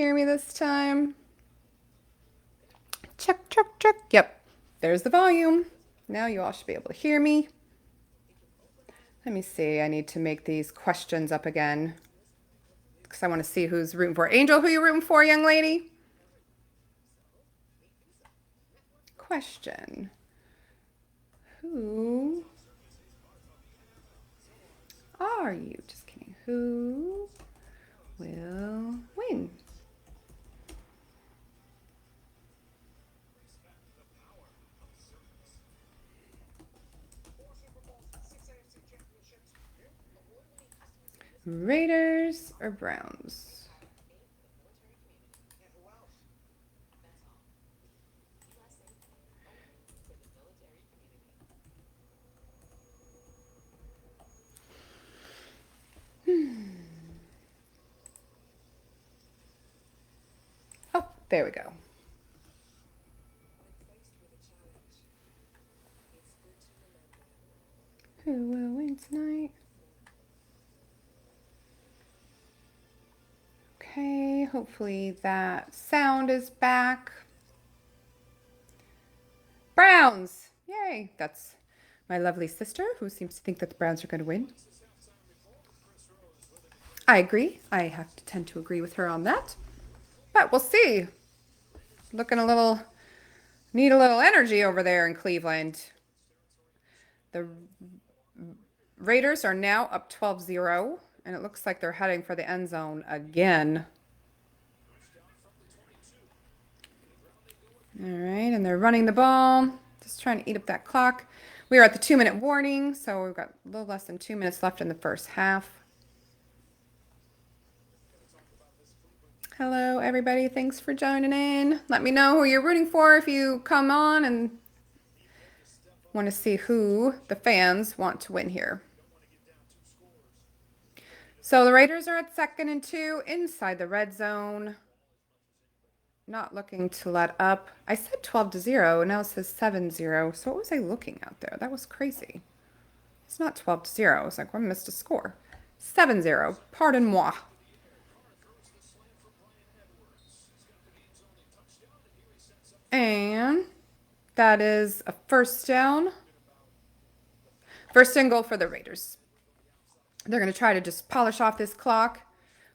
hear me this time? Check, check, check. Yep, there's the volume. Now you all should be able to hear me. Let me see. I need to make these questions up again because I want to see who's rooting for. Angel, who you rooting for, young lady? Question. Who are you? Just kidding. Who will win? Raiders or Browns? Oh, there we go. Who will win tonight? Okay, hopefully that sound is back. Browns! Yay! That's my lovely sister who seems to think that the Browns are going to win. I agree. I have to tend to agree with her on that. But we'll see. Looking a little, need a little energy over there in Cleveland. The Raiders are now up 12-0, and it looks like they're heading for the end zone again. All right, and they're running the ball, just trying to eat up that clock. We are at the 2-minute warning, so we've got a little less than 2 minutes left in the first half. Hello, everybody. Thanks for joining in. Let me know who you're rooting for if you come on and want to see who the fans want to win here. So the Raiders are at 2nd and 2 inside the red zone. Not looking to let up. I said 12-0, and now it says 7-0. So what was I looking at there? That was crazy. It's not 12-0. It's like, I missed a score. 7-0. Pardon moi. And that is a first down. First and goal for the Raiders. They're going to try to just polish off this clock.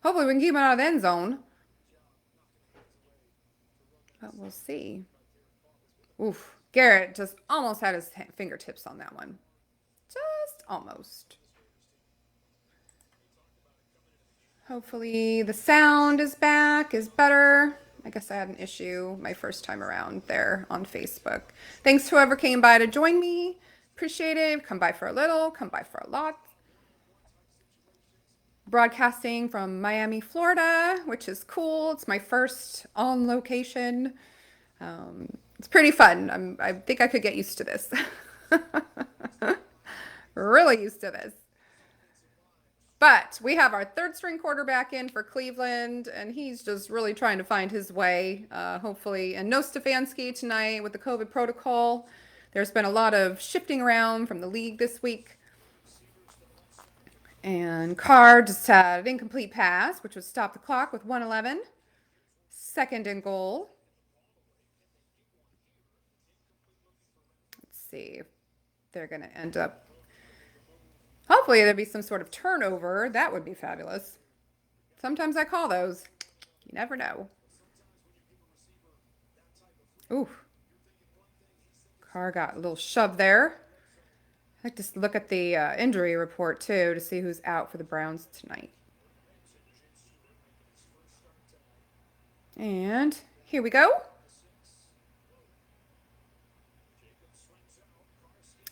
Hopefully we can keep it out of the end zone. But we'll see. Oof. Garrett just almost had his fingertips on that one. Just almost. Hopefully the sound is back, is better. I guess I had an issue my first time around there on Facebook. Thanks to whoever came by to join me. Appreciate it. Come by for a little, come by for a lot. Broadcasting from Miami, Florida, which is cool. It's my first on location. It's pretty fun. I think I could get used to this. Really used to this. But we have our third string quarterback in for Cleveland, and he's just really trying to find his way, hopefully. And no Stefanski tonight with the COVID protocol. There's been a lot of shifting around from the league this week. And Carr just had an incomplete pass, which would stop the clock with 1:11. 2nd and goal. Let's see if they're going to end up. Hopefully there'd be some sort of turnover. That would be fabulous. Sometimes I call those. You never know. Ooh. Carr got a little shove there. I like to look at the injury report too to see who's out for the Browns tonight. And here we go.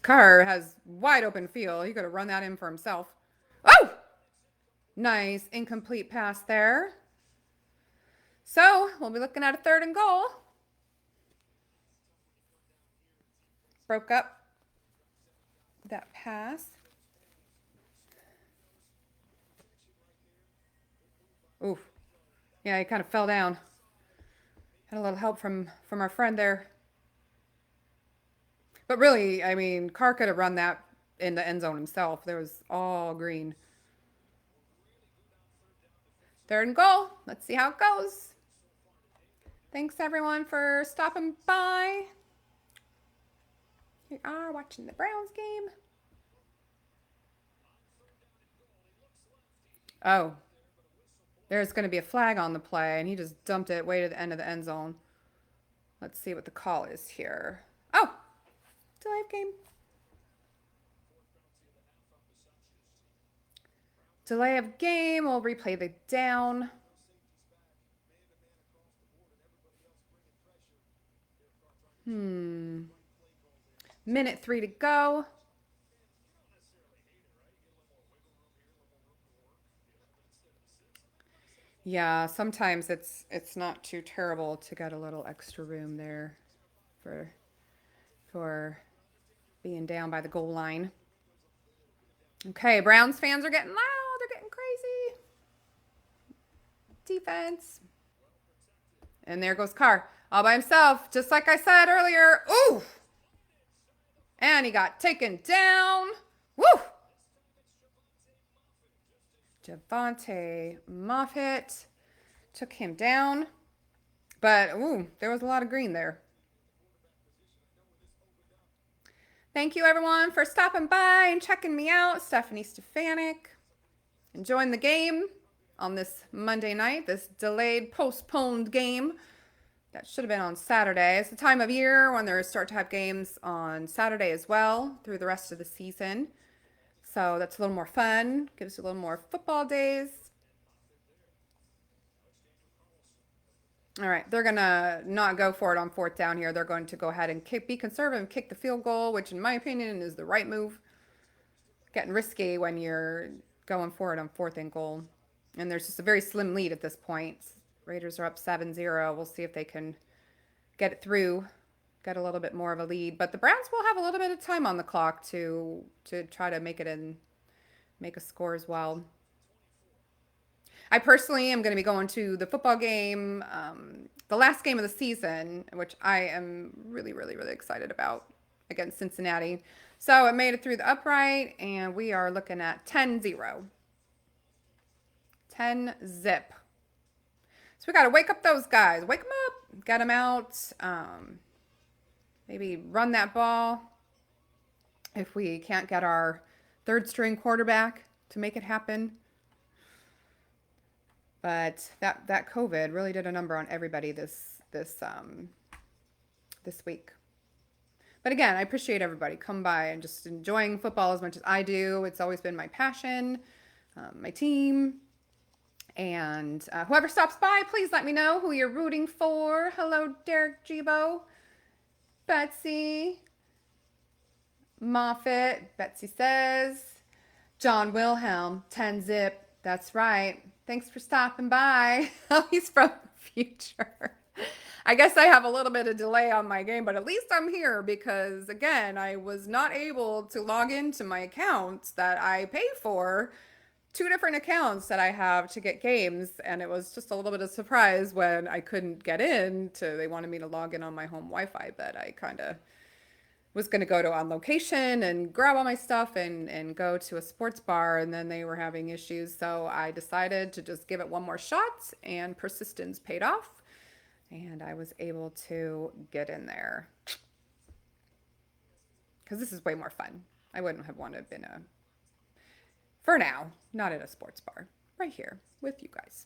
Carr has wide open field. He could have run that in for himself. Oh! Nice incomplete pass there. So we'll be looking at a 3rd and goal. Broke up that pass. Ooh. Yeah, he kind of fell down. Had a little help from our friend there. But really, I mean, Carr could have run that in the end zone himself. There was all green. 3rd and goal. Let's see how it goes. Thanks everyone for stopping by. We are watching the Browns game. Oh, there's going to be a flag on the play, and he just dumped it way to the end of the end zone. Let's see what the call is here. Oh, delay of game. Delay of game. We'll replay the down. Minute 3 to go. Yeah, sometimes it's not too terrible to get a little extra room there for for being down by the goal line. Okay, Browns fans are getting loud. They're getting crazy. Defense. And there goes Carr all by himself, just like I said earlier. Ooh! And he got taken down. Woo! Javonte Moffitt took him down. But, ooh, there was a lot of green there. Thank you, everyone, for stopping by and checking me out. Stephanie Stefanik. Enjoying the game on this Monday night, this delayed, postponed game. That should have been on Saturday. It's the time of year when they start to have games on Saturday as well through the rest of the season. So that's a little more fun. Gives you a little more football days. All right, they're going to not go for it on fourth down here. They're going to go ahead and be conservative and kick the field goal, which in my opinion is the right move. Getting risky when you're going for it on fourth and goal. And there's just a very slim lead at this point. Raiders are up 7-0. We'll see if they can get it through, get a little bit more of a lead. But the Browns will have a little bit of time on the clock to try to make it and make a score as well. I personally am going to be going to the football game, the last game of the season, which I am really, really, really excited about, against Cincinnati. So it made it through the upright, and we are looking at 10-0. 10-zip. So we got to wake up those guys. Wake them up. Get them out. Maybe run that ball. If we can't get our third string quarterback to make it happen. But that COVID really did a number on everybody this week. But again, I appreciate everybody come by and just enjoying football as much as I do. It's always been my passion, my team. And whoever stops by, please let me know who you're rooting for. Hello, Derek Gibo, Betsy, Moffitt. Betsy says, John Wilhelm, 10-zip. That's right. Thanks for stopping by. Oh, he's from the future. I guess I have a little bit of delay on my game, but at least I'm here because, again, I was not able to log into my accounts that I pay for. 2 different accounts that I have to get games, and it was just a little bit of surprise when I couldn't get in. They wanted me to log in on my home Wi-Fi, but I kind of was going to go to On Location and grab all my stuff and go to a sports bar, and then they were having issues. So I decided to just give it one more shot, and persistence paid off, and I was able to get in there. Because this is way more fun. I wouldn't have wanted to have been for now, not at a sports bar. Right here with you guys.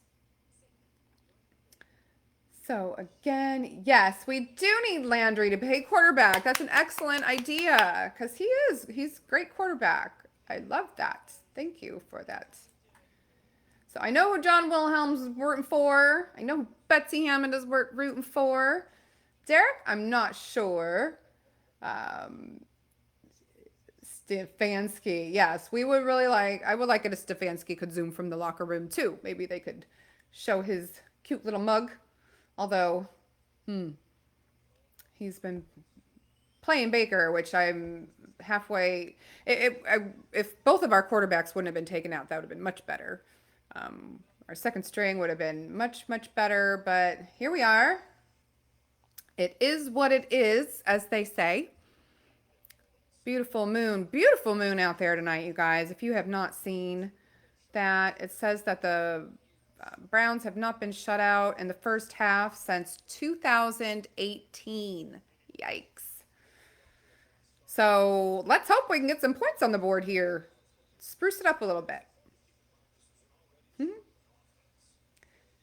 So again, yes, we do need Landry to pay quarterback. That's an excellent idea because he's a great quarterback. I love that. Thank you for that. So I know who John Wilhelms is rooting for. I know who Betsy Hammond is rooting for. Derek, I'm not sure. Stefanski, yes, we would really I would like it if Stefanski could zoom from the locker room too. Maybe they could show his cute little mug. Although, he's been playing Baker, which I'm halfway. If both of our quarterbacks wouldn't have been taken out, that would have been much better. Our second string would have been much, much better. But here we are. It is what it is, as they say. Beautiful moon out there tonight, you guys. If you have not seen that, it says that the Browns have not been shut out in the first half since 2018. Yikes. So let's hope we can get some points on the board here. Spruce it up a little bit.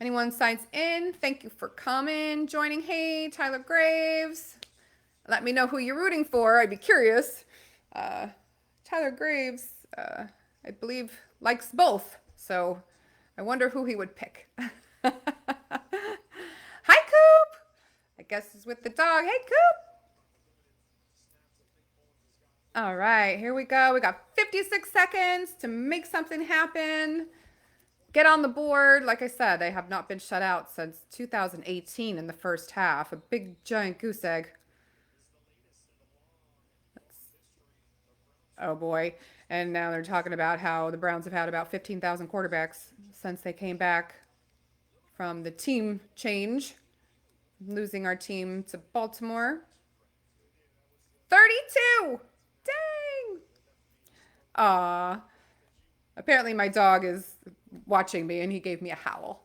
Anyone signs in, thank you for coming, joining. Hey, Tyler Graves. Let me know who you're rooting for. I'd be curious. Tyler Graves, I believe, likes both. So I wonder who he would pick. Hi, Coop. I guess he's with the dog. Hey, Coop. All right, here we go. We got 56 seconds to make something happen. Get on the board. Like I said, they have not been shut out since 2018 in the first half. A big giant goose egg. Oh boy. And now they're talking about how the Browns have had about 15,000 quarterbacks since they came back from the team change, losing our team to Baltimore. 32! Dang! Aw. Apparently my dog is watching me and he gave me a howl.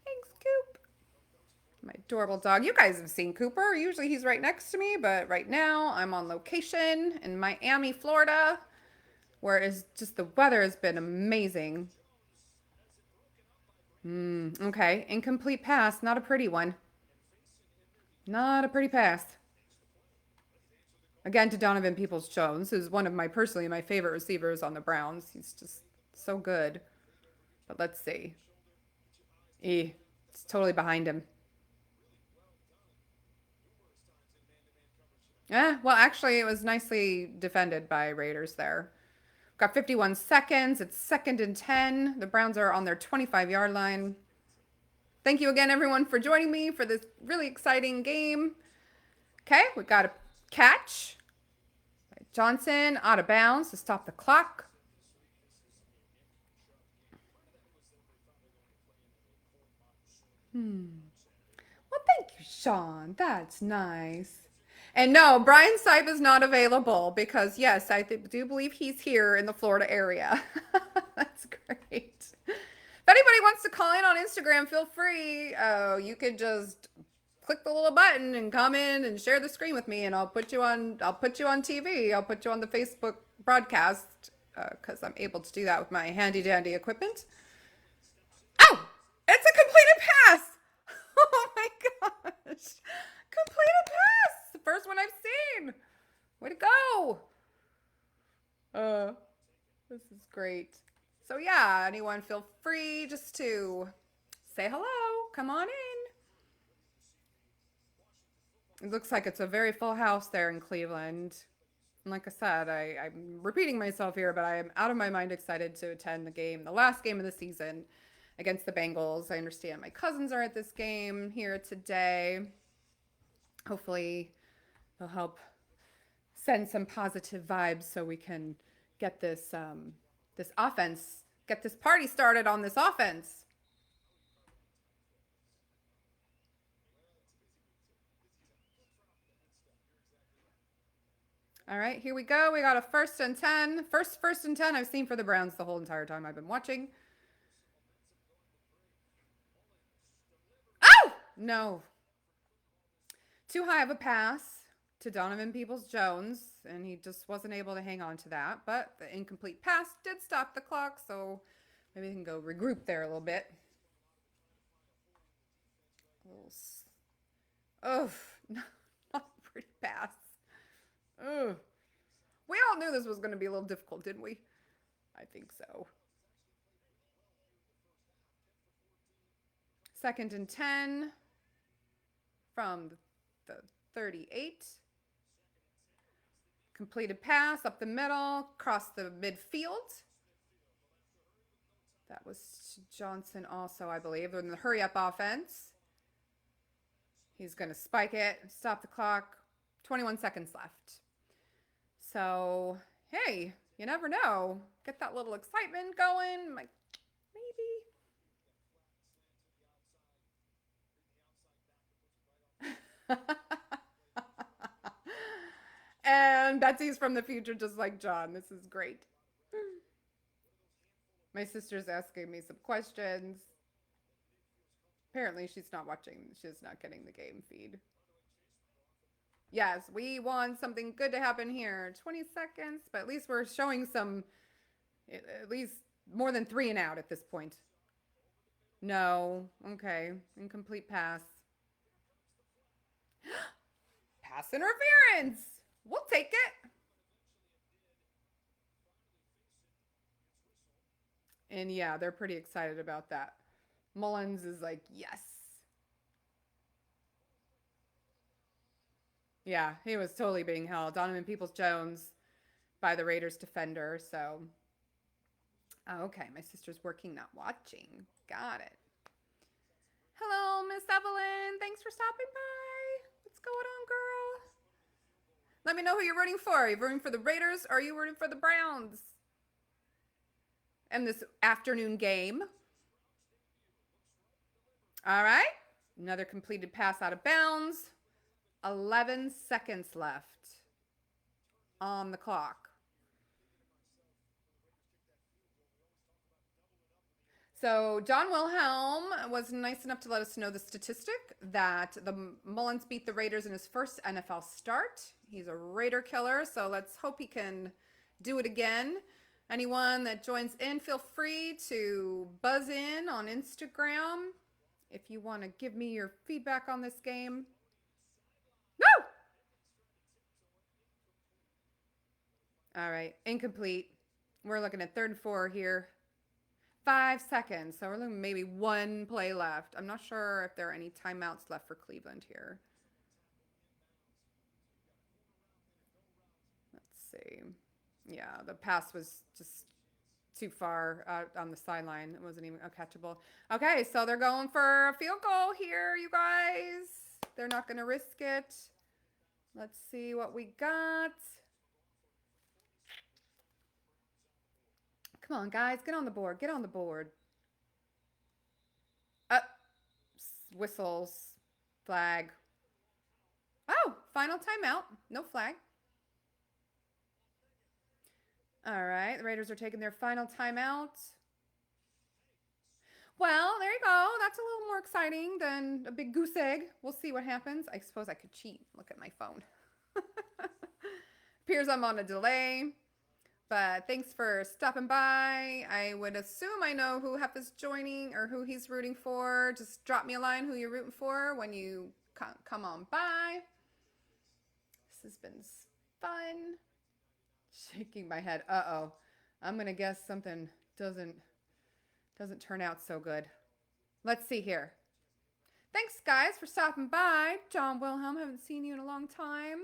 Thanks, Coop. My adorable dog. You guys have seen Cooper. Usually he's right next to me, but right now I'm on location in Miami, Florida, where it's just the weather has been amazing. Okay, incomplete pass. Not a pretty one. Not a pretty pass. Again, to Donovan Peoples-Jones, who's one of personally my favorite receivers on the Browns. He's just so good. But let's see. It's totally behind him. Yeah, well, actually, it was nicely defended by Raiders there. Got 51 seconds. It's 2nd and 10. The Browns are on their 25-yard line. Thank you again, everyone, for joining me for this really exciting game. Okay, we got a catch. Johnson out of bounds to stop the clock. Well, thank you, Sean. That's nice. And no, Brian Sipe is not available because, yes, I do believe he's here in the Florida area. That's great. If anybody wants to call in on Instagram, feel free. You could just click the little button and come in and share the screen with me, and I'll put you on. I'll put you on TV. I'll put you on the Facebook broadcast because I'm able to do that with my handy dandy equipment. Oh, it's a completed pass. Oh my gosh, completed pass. The first one I've seen. Way to go. This is great. So yeah, anyone feel free just to say hello. Come on in. It looks like it's a very full house there in Cleveland. And like I said, I'm repeating myself here, but I am out of my mind excited to attend the game, the last game of the season against the Bengals. I understand my cousins are at this game here today. Hopefully, they'll help send some positive vibes so we can get this this offense, get this party started on this offense. All right, here we go. We got a 1st and 10. First and 10 I've seen for the Browns the whole entire time I've been watching. Oh! No. Too high of a pass to Donovan Peoples-Jones, and he just wasn't able to hang on to that. But the incomplete pass did stop the clock, so maybe we can go regroup there a little bit. Oh, not a pretty pass. Ugh. We all knew this was going to be a little difficult, didn't we? I think so. 2nd and 10 from the 38. Completed pass up the middle, across the midfield. That was Johnson also, I believe, in the hurry-up offense. He's going to spike it, stop the clock. 21 seconds left. So, hey, you never know. Get that little excitement going. Like, maybe. And Betsy's from the future, just like John. This is great. My sister's asking me some questions. Apparently, she's not watching. She's not getting the game feed. Yes, we want something good to happen here. 20 seconds, but at least we're showing some, at least more than 3 and out at this point. No. Okay. Incomplete pass. Pass interference. We'll take it. And yeah, they're pretty excited about that. Mullins is like, yes. Yeah, he was totally being held. Donovan Peoples-Jones by the Raiders defender. So, oh, okay, my sister's working, not watching. Got it. Hello, Miss Evelyn. Thanks for stopping by. What's going on, girl? Let me know who you're rooting for. Are you rooting for the Raiders or are you rooting for the Browns? And this afternoon game. All right. Another completed pass out of bounds. 11 seconds left on the clock. So John Wilhelm was nice enough to let us know the statistic that the Mullins beat the Raiders in his first NFL start. He's a Raider killer, so let's hope he can do it again. Anyone that joins in, feel free to buzz in on Instagram if you want to give me your feedback on this game. No! All right, incomplete. We're looking at 3rd and 4 here. 5 seconds. So we're looking maybe 1 play left. I'm not sure if there are any timeouts left for Cleveland here. Let's see. Yeah, the pass was just too far out on the sideline. It wasn't even catchable. Okay, so they're going for a field goal here, you guys. They're not going to risk it. Let's see what we got. Come on, guys. Get on the board. Get on the board. Whistles. Flag. Oh, final timeout. No flag. All right. The Raiders are taking their final timeout. Well, there you go. That's a little more exciting than a big goose egg. We'll see what happens. I suppose I could cheat. Look at my phone. Appears I'm on a delay. But thanks for stopping by. I would assume I know who Hef is joining or who he's rooting for. Just drop me a line who you're rooting for when you come on by. This has been fun. Shaking my head. Uh-oh. I'm going to guess something doesn't turn out so good. Let's see here. Thanks, guys, for stopping by. John Wilhelm, haven't seen you in a long time.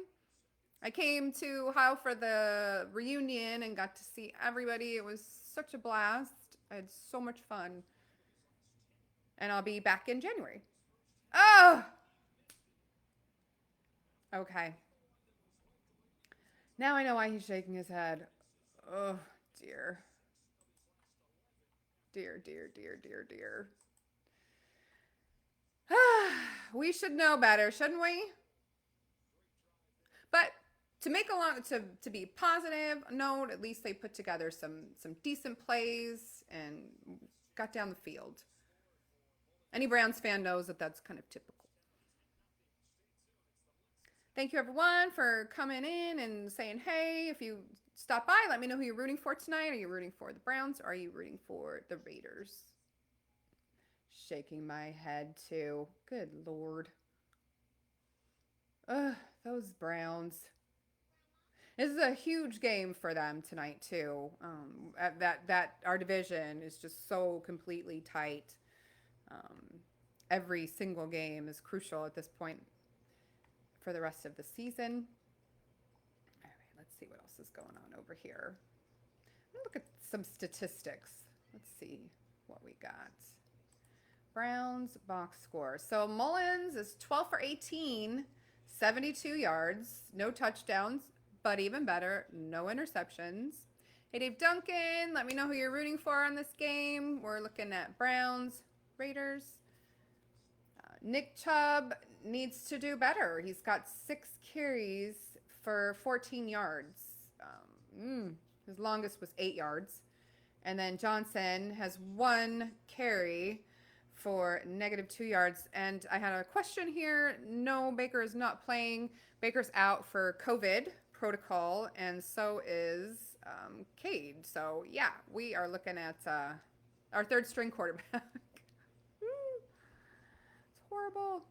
I came to Ohio for the reunion and got to see everybody. It was such a blast. I had so much fun. And I'll be back in January. Oh! Okay. Now I know why he's shaking his head. Oh, dear. Dear, dear, dear, dear, dear. We should know better, shouldn't we? But to make a long to be positive note, at least they put together some decent plays and got down the field. Any Browns fan knows that that's kind of typical. Thank you everyone for coming in and saying hey. If you stop by, let me know who you're rooting for tonight. Are you rooting for the Browns or are you rooting for the Raiders? Shaking my head too. Good Lord. Ugh, those Browns. This is a huge game for them tonight too. That our division is just so completely tight. Every single game is crucial at this point for the rest of the season. All right, let's see what else is going on over here. Look at some statistics. Let's see what we got. Browns box score. So Mullins is 12 for 18, 72 yards, no touchdowns, but even better, no interceptions. Hey, Dave Duncan, let me know who you're rooting for on this game. We're looking at Browns, Raiders. Nick Chubb needs to do better. He's got 6 carries for 14 yards. His longest was 8 yards. And then Johnson has 1 carry for -2 yards. And I had a question here. No, Baker is not playing. Baker's out for COVID protocol, and so is Cade. So yeah, we are looking at our third string quarterback. It's horrible.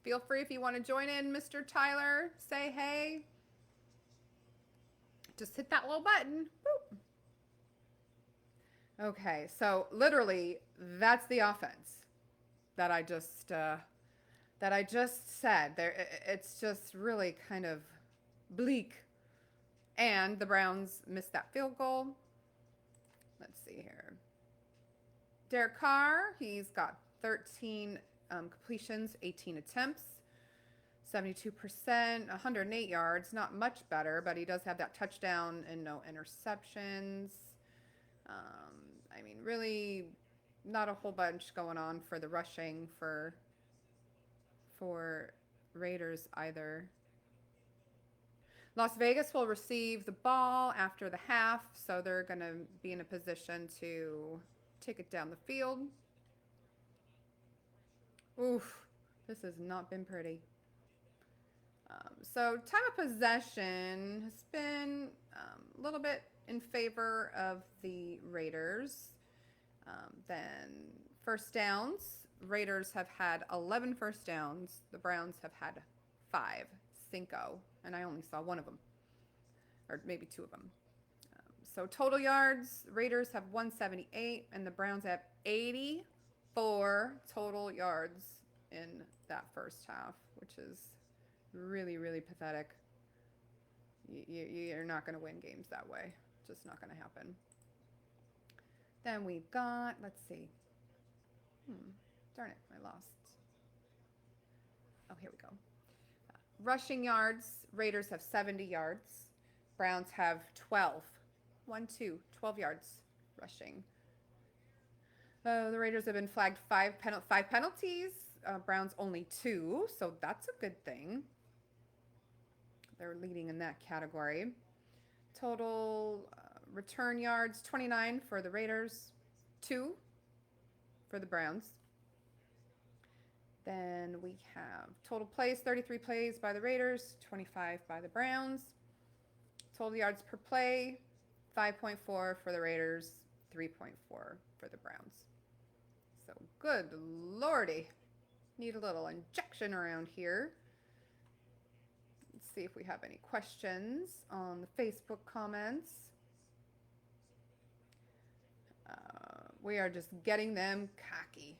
Feel free if you want to join in, Mr. Tyler. Say hey. Just hit that little button. Boop. Okay, so literally, that's the offense that I just said. There, it's just really kind of bleak. And the Browns missed that field goal. Let's see here. Derek Carr, he's got 13 completions, 18 attempts, 72%, 108 yards. Not much better, but he does have that touchdown and no interceptions. I mean, really not a whole bunch going on for the rushing for Raiders either. Las Vegas will receive the ball after the half, so they're going to be in a position to take it down the field. Oof, this has not been pretty. So time of possession has been a little bit in favor of the Raiders. Then first downs, Raiders have had 11 first downs. The Browns have had 5, cinco, and I only saw one of them, or maybe 2 of them. So total yards, Raiders have 178, and the Browns have 84 total yards in that first half, which is really, really pathetic. You're not going to win games that way. Just not going to happen. Then we've got, let's see. Darn it, I lost. Oh, here we go. Rushing yards, Raiders have 70 yards. Browns have 12. 12 yards rushing. The Raiders have been flagged 5 penalties. Browns only 2, so that's a good thing. They're leading in that category. Total return yards, 29 for the Raiders, 2 for the Browns. Then we have total plays, 33 plays by the Raiders, 25 by the Browns. Total yards per play, 5.4 for the Raiders, 3.4 for the Browns. So good lordy. Need a little injection around here. Let's see if we have any questions on the Facebook comments. We are just getting them cocky.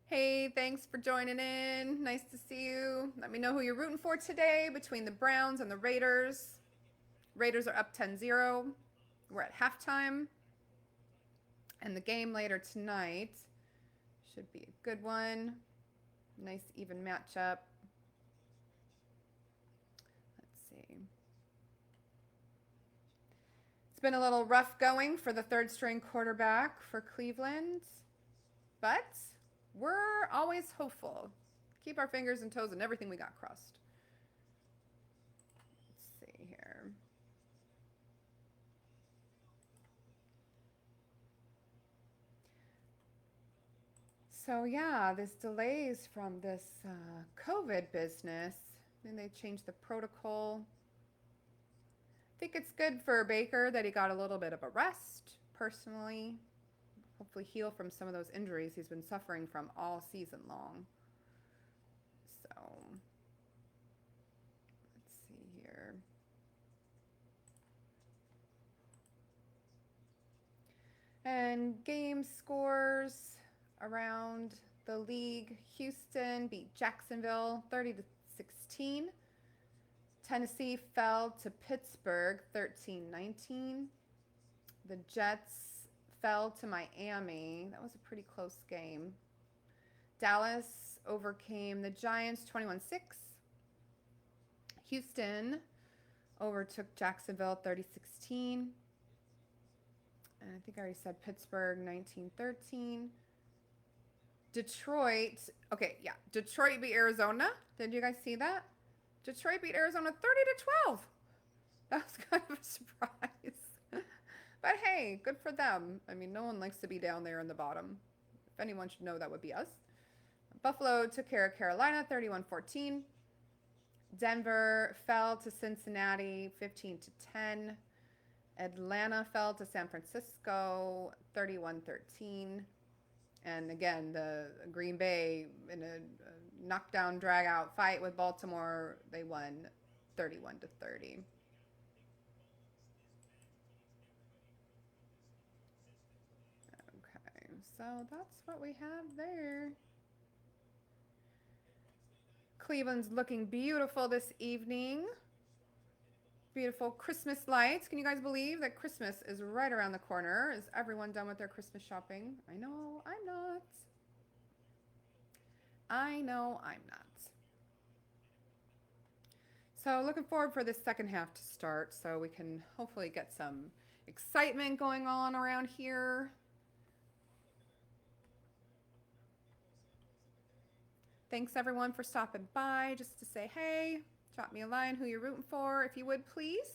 Hey, thanks for joining in. Nice to see you. Let me know who you're rooting for today between the Browns and the Raiders. Raiders are up 10-0. We're at halftime. And the game later tonight should be a good one. Nice even matchup. Let's see. It's been a little rough going for the third string quarterback for Cleveland, but we're always hopeful. Keep our fingers and toes and everything we got crossed. Let's see here. So yeah, this delays from this COVID business. Then they changed the protocol. I think it's good for Baker that he got a little bit of a rest, personally. Hopefully heal from some of those injuries he's been suffering from all season long. So, let's see here. And game scores around the league. Houston beat Jacksonville 30-16. Tennessee fell to Pittsburgh 13-19. The Jets fell to Miami. That was a pretty close game. Dallas overcame the Giants 21-6. Houston overtook Jacksonville 30-16. And I think I already said Pittsburgh 19-13. Detroit, okay, yeah. Detroit beat Arizona. Did you guys see that? Detroit beat Arizona 30-12. That was kind of a surprise. But hey, good for them. I mean, no one likes to be down there in the bottom. If anyone should know, that would be us. Buffalo took care of Carolina 31-14. Denver fell to Cincinnati 15-10. Atlanta fell to San Francisco 31-13. And again, the Green Bay in a knockdown drag out fight with Baltimore, they won 31-30. Okay, so that's what we have there. Cleveland's looking beautiful this evening. Beautiful Christmas lights. Can you guys believe that Christmas is right around the corner? Is everyone done with their Christmas shopping? I know, I'm not. I know, I'm not. So looking forward for this second half to start so we can hopefully get some excitement going on around here. Thanks everyone for stopping by just to say hey. Drop me a line who you're rooting for if you would please.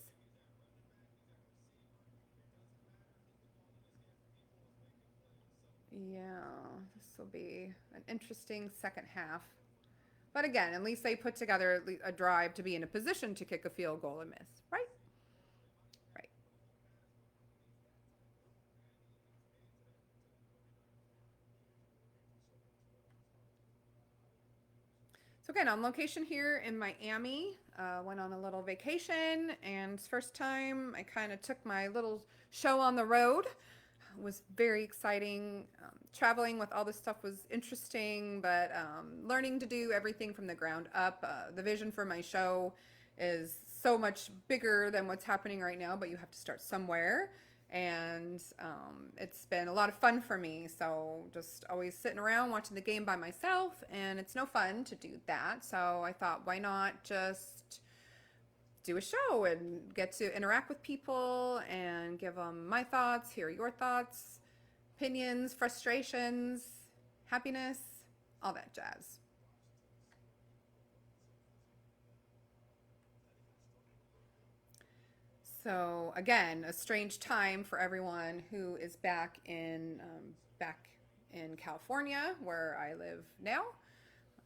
Yeah, this will be an interesting second half. But again, at least they put together a drive to be in a position to kick a field goal and miss, right? Right. So again, on location here in Miami, went on a little vacation, and first time I kind of took my little show on the road. It was very exciting. Traveling with all this stuff was interesting, but learning to do everything from the ground up. The vision for my show is so much bigger than what's happening right now, but you have to start somewhere. And it's been a lot of fun for me. So just always sitting around watching the game by myself, and it's no fun to do that. So I thought, why not just do a show and get to interact with people and give them my thoughts, hear your thoughts, opinions, frustrations, happiness, all that jazz. So again, a strange time for everyone who is back in California, where I live now.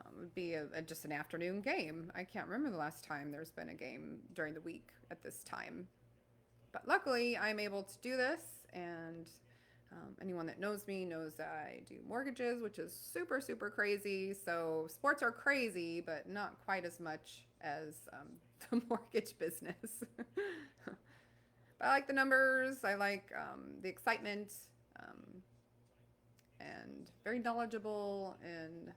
It would be just an afternoon game. I can't remember the last time there's been a game during the week at this time. But luckily, I'm able to do this, and anyone that knows me knows that I do mortgages, which is super, super crazy. So sports are crazy, but not quite as much as the mortgage business. But I like the numbers. I like the excitement, um, and very knowledgeable in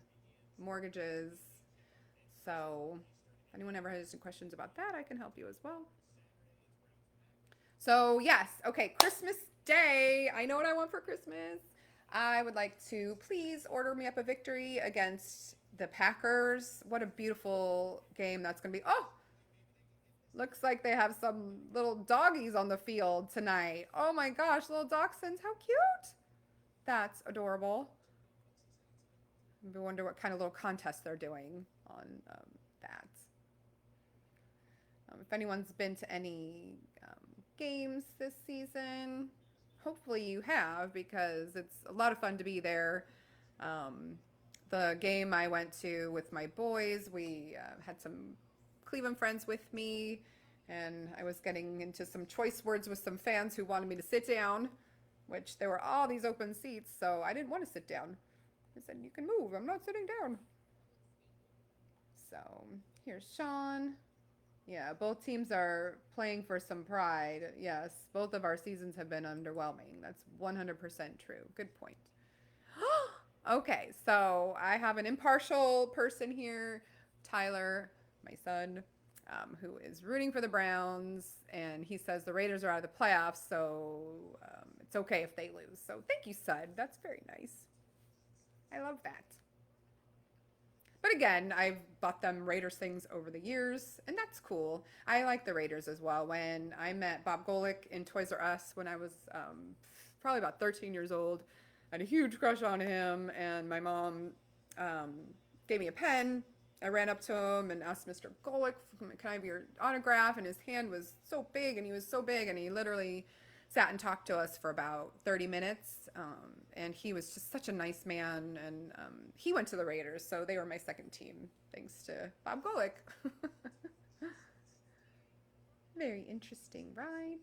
mortgages. So if anyone ever has any questions about that, I can help you as well. So, yes, okay, Christmas Day. I know what I want for Christmas. I would like to please order me up a victory against the Packers. What a beautiful game that's going to be. Oh, looks like they have some little doggies on the field tonight. Oh my gosh, little dachshunds. How cute. That's adorable. I wonder what kind of little contest they're doing on that. If anyone's been to any games this season, hopefully you have because it's a lot of fun to be there. Um, the game I went to with my boys, we had some Cleveland friends with me, and I was getting into some choice words with some fans who wanted me to sit down, which there were all these open seats, so I didn't want to sit down. I said, "You can move, I'm not sitting down." So here's Sean. Yeah, both teams are playing for some pride. Yes, both of our seasons have been underwhelming. That's 100% true. Good point. Okay, so I have an impartial person here, Tyler, my son, who is rooting for the Browns, and he says the Raiders are out of the playoffs, so it's okay if they lose. So thank you, son. That's very nice. I love that. But again, I've bought them Raiders things over the years, and that's cool. I like the Raiders as well. When I met Bob Golick in Toys R Us when I was probably about 13 years old, I had a huge crush on him, and my mom gave me a pen. I ran up to him and asked Mr. Golick, "Can I have your autograph?" And his hand was so big, and he was so big, and he literally sat and talked to us for about 30 minutes. And he was just such a nice man. And he went to the Raiders, so they were my second team, thanks to Bob Golick. Very interesting, right?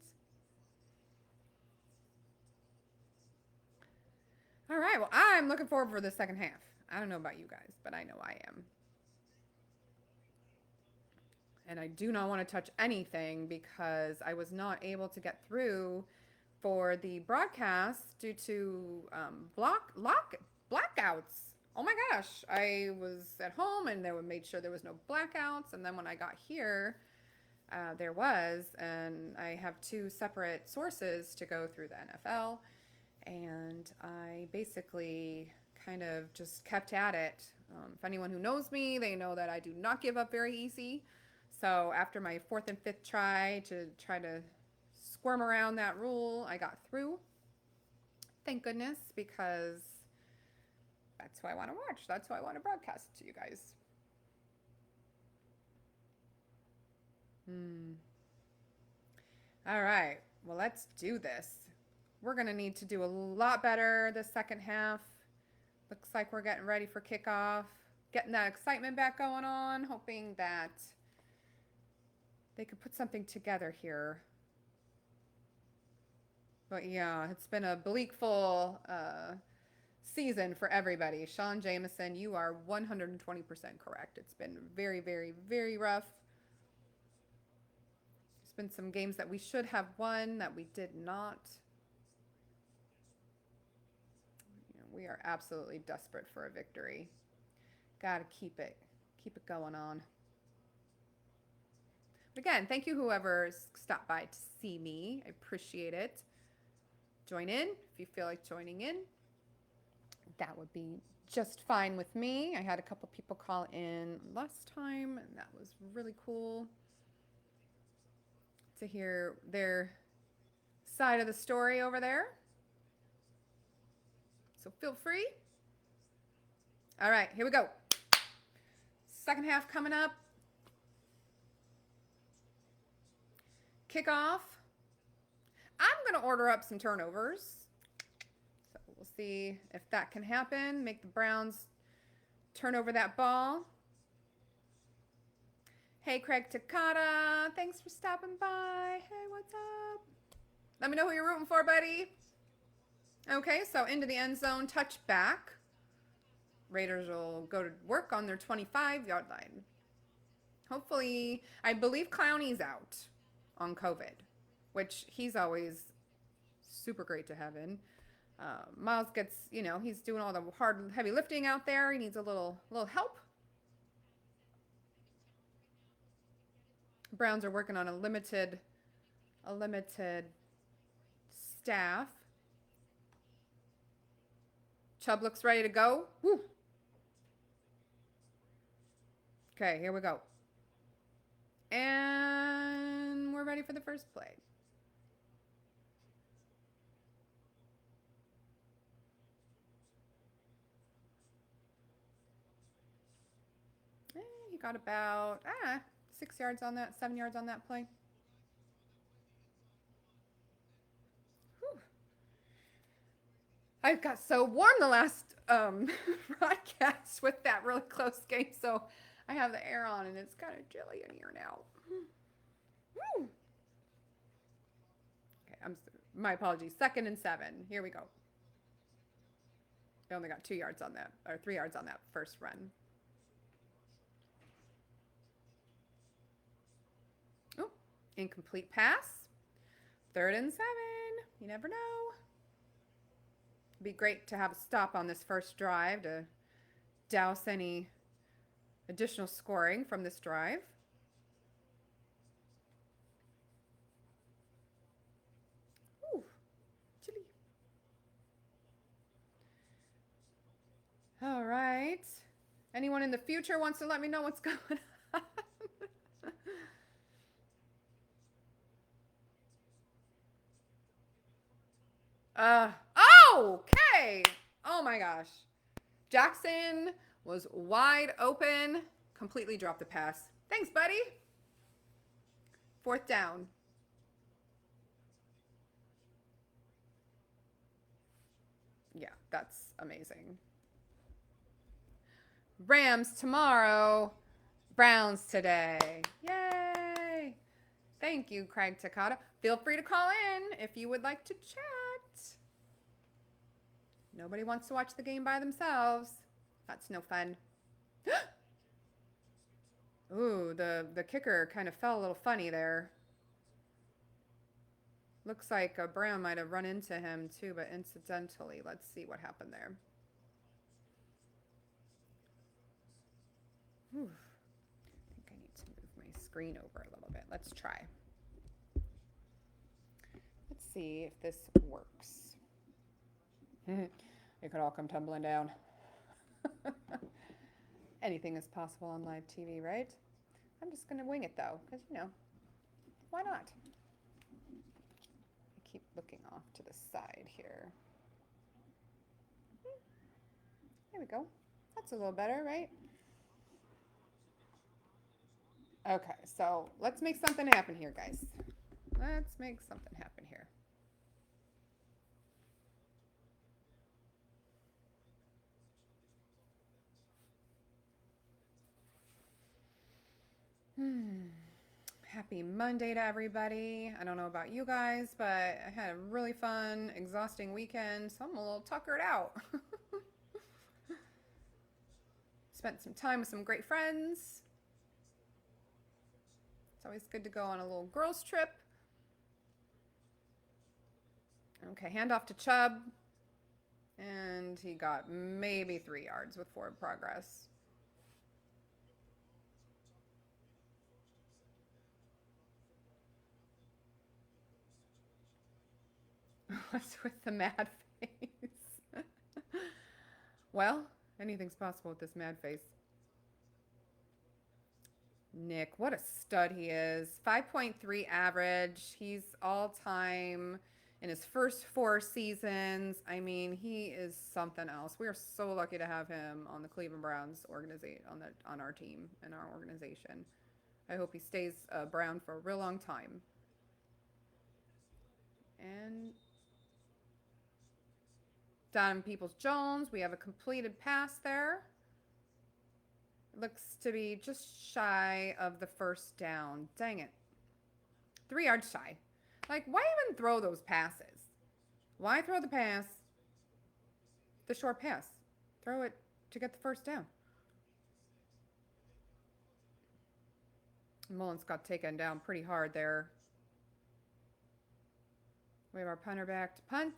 All right, well, I'm looking forward for the second half. I don't know about you guys, but I know I am. And I do not want to touch anything because I was not able to get through for the broadcast due to blackouts. Oh my gosh! I was at home and they made sure there was no blackouts, and then when I got here, there was, and I have two separate sources to go through the NFL, and I basically kind of just kept at it. If anyone who knows me, they know that I do not give up very easy. So after my fourth and fifth try to squirm around that rule, I got through. Thank goodness, because that's who I want to watch. That's who I want to broadcast to you guys. All right, well, let's do this. We're going to need to do a lot better the second half. Looks like we're getting ready for kickoff, getting that excitement back going on, hoping that they could put something together here. But yeah, it's been a bleakful season for everybody. Sean Jameson, you are 120% correct. It's been very, very, very rough. There's been some games that we should have won that we did not. We are absolutely desperate for a victory. Gotta keep it going on. Again, thank you whoever stopped by to see me. I appreciate it. Join in if you feel like joining in. That would be just fine with me. I had a couple people call in last time, and that was really cool to hear their side of the story over there. So feel free. All right, here we go. Second half coming up. Kickoff. I'm going to order up some turnovers. So we'll see if that can happen. Make the Browns turn over that ball. Hey, Craig Takata. Thanks for stopping by. Hey, what's up? Let me know who you're rooting for, buddy. Okay, so into the end zone, touchback. Raiders will go to work on their 25-yard line. Hopefully, I believe Clowney's out on COVID, which he's always super great to have in. Miles gets, he's doing all the hard, heavy lifting out there. He needs a little help. Browns are working on a limited staff. Chubb looks ready to go. Woo. Okay, here we go. And we're ready for the first play. He got about 6 yards on that, 7 yards on that play. Whew. I got so warm the last broadcast with that really close game, so I have the air on and it's kind of chilly in here now. Woo. Okay, my apologies. 2nd and 7. Here we go. I only got 2 yards on that, or 3 yards on that first run. Oh, incomplete pass. 3rd and 7. You never know. It'd be great to have a stop on this first drive to douse any additional scoring from this drive. Ooh, chilly. All right. Anyone in the future wants to let me know what's going on? Okay. Oh my gosh. Jackson was wide open. Completely dropped the pass. Thanks, buddy. 4th down. That's amazing. Rams tomorrow, Browns today. Yay! Thank you, Craig Takata. Feel free to call in if you would like to chat. Nobody wants to watch the game by themselves. That's no fun. Ooh, the kicker kind of fell a little funny there. Looks like Brown might have run into him too, but incidentally. Let's see what happened there. Whew. I think I need to move my screen over a little bit. Let's try. Let's see if this works. It could all come tumbling down. Anything is possible on live TV, right? I'm just going to wing it though, because, you know, why not? I keep looking off to the side here. There we go. That's a little better, right? Okay, so let's make something happen here, guys. Let's make something happen here. Happy Monday to everybody. I don't know about you guys, but I had a really fun, exhausting weekend, so I'm a little tuckered out. Spent some time with some great friends. It's always good to go on a little girls' trip. Okay, hand off to Chubb. And he got maybe 3 yards with forward progress. What's with the mad face? Well, anything's possible with this mad face. Nick, what a stud he is. 5.3 average. He's all time in his first 4 seasons. I mean, he is something else. We are so lucky to have him on the Cleveland Browns organization, on our team and our organization. I hope he stays Brown for a real long time. And Donovan Peoples-Jones, we have a completed pass there. It looks to be just shy of the first down. Dang it. 3 yards shy. Like, why even throw those passes? Why throw the pass, the short pass? Throw it to get the first down. Mullins got taken down pretty hard there. We have our punter back to punt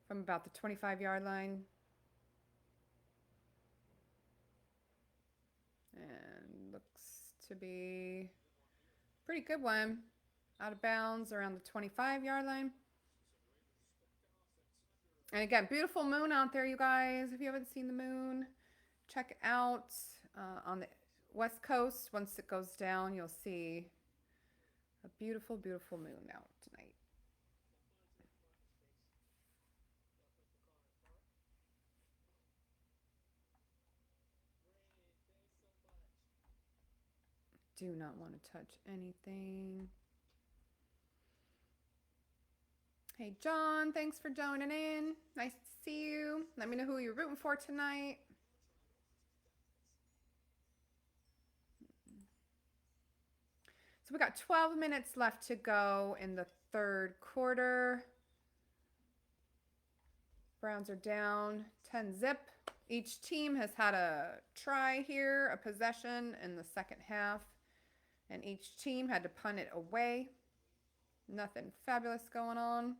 from about the 25-yard line. And looks to be a pretty good one. Out of bounds around the 25-yard line. And again, beautiful moon out there, you guys. If you haven't seen the moon, check it out on the West Coast. Once it goes down, you'll see a beautiful, beautiful moon out tonight. Do not want to touch anything. Hey, John, thanks for joining in. Nice to see you. Let me know who you're rooting for tonight. So we got 12 minutes left to go in the third quarter. Browns are down 10-zip. Each team has had a try here, a possession in the second half, and each team had to punt it away. Nothing fabulous going on.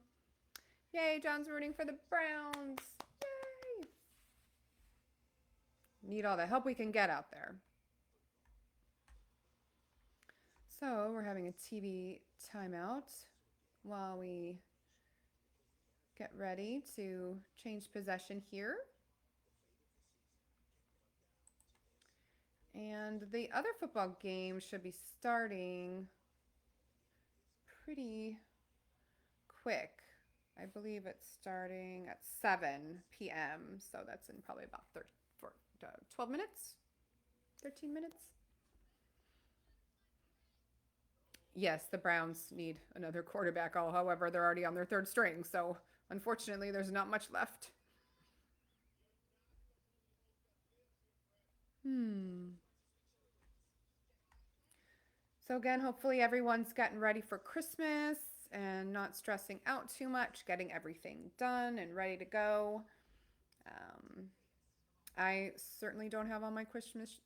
Yay, John's rooting for the Browns. Yay! Need all the help we can get out there. So we're having a TV timeout while we get ready to change possession here. And the other football game should be starting pretty quick. I believe it's starting at 7 p.m. So that's in probably about 12 minutes, 13 minutes. Yes, the Browns need another quarterback. However, they're already on their third string, so Unfortunately, there's not much left. So again, hopefully everyone's getting ready for Christmas and not stressing out too much, getting everything done and ready to go. Um, I certainly don't have all my Christmas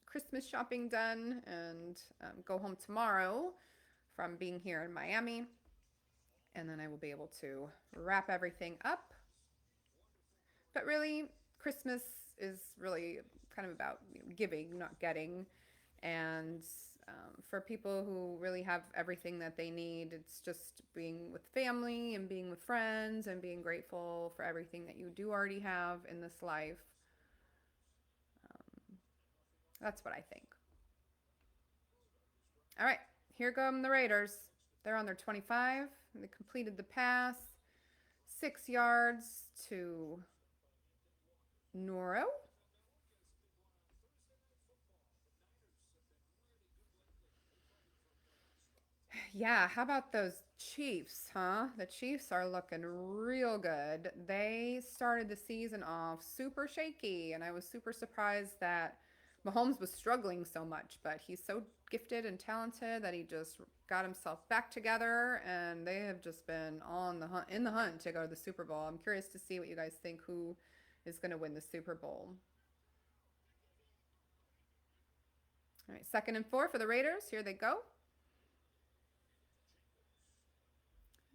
shopping done, and go home tomorrow from being here in Miami, and then I will be able to wrap everything up. But really, Christmas is really kind of about giving, not getting. And for people who really have everything that they need, it's just being with family and being with friends and being grateful for everything that you do already have in this life. That's what I think. All right, here come the Raiders. They're on their 25. They completed the pass. 6 yards to Noro. Yeah, how about those Chiefs, huh? The Chiefs are looking real good. They started the season off super shaky, and I was super surprised that Mahomes was struggling so much, but he's so gifted and talented that he just got himself back together, and they have just been on the hunt, in the hunt to go to the Super Bowl. I'm curious to see what you guys think who is going to win the Super Bowl. All right, 2nd and 4 for the Raiders. Here they go.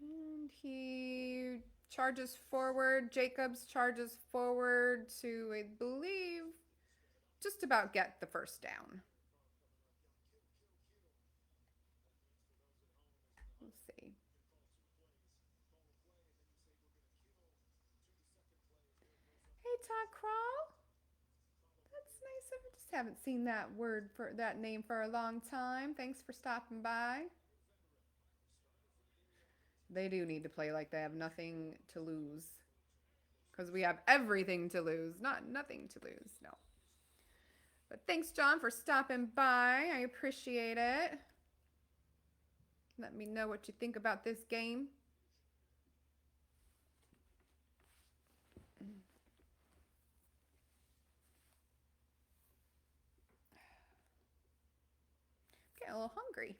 And he charges forward. Jacobs charges forward to, I believe, just about get the first down. Let's see. Hey, Todd Crawl. That's nice of you. Just haven't seen that word for that name for a long time. Thanks for stopping by. They do need to play like they have nothing to lose. Because we have everything to lose, not nothing to lose. No. But thanks, John, for stopping by. I appreciate it. Let me know what you think about this game. Getting a little hungry.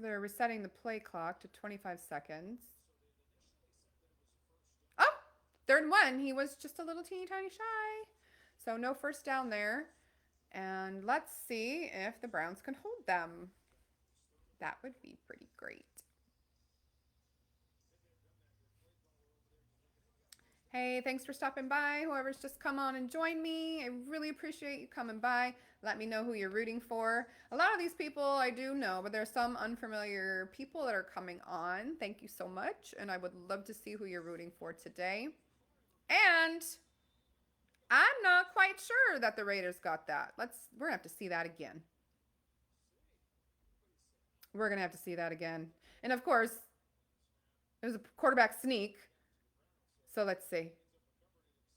They're resetting the play clock to 25 seconds. Oh, 3rd and 1. He was just a little teeny tiny shy. So no first down there. And let's see if the Browns can hold them. That would be pretty great. Hey, thanks for stopping by. Whoever's just come on and joined me, I really appreciate you coming by. Let me know who you're rooting for. A lot of these people I do know, but there's some unfamiliar people that are coming on. Thank you so much, and I would love to see who you're rooting for today. And I'm not quite sure that the Raiders got that. We're gonna have to see that again. We're gonna have to see that again. And of course, it was a quarterback sneak. So let's see.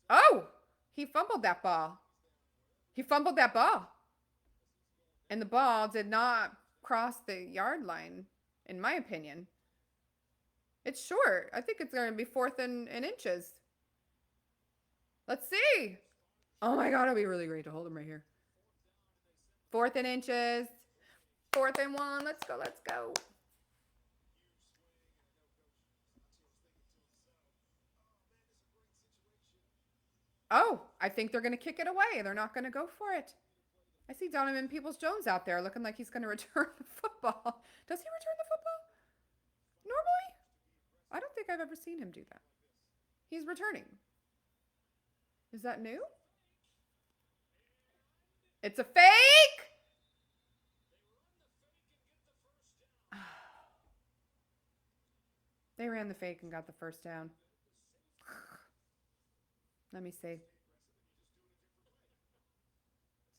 Oh, he fumbled that ball. He fumbled that ball. And the ball did not cross the yard line, in my opinion. It's short. I think it's going to be 4th and inches. Let's see. Oh my God, it'll be really great to hold him right here. 4th and inches. 4th and 1. Let's go. Let's go. Oh, I think they're going to kick it away. They're not going to go for it. I see Donovan Peoples-Jones out there looking like he's going to return the football. Does he return the football? Normally? I don't think I've ever seen him do that. He's returning. Is that new? It's a fake! They ran the fake and got the first down. Let me see.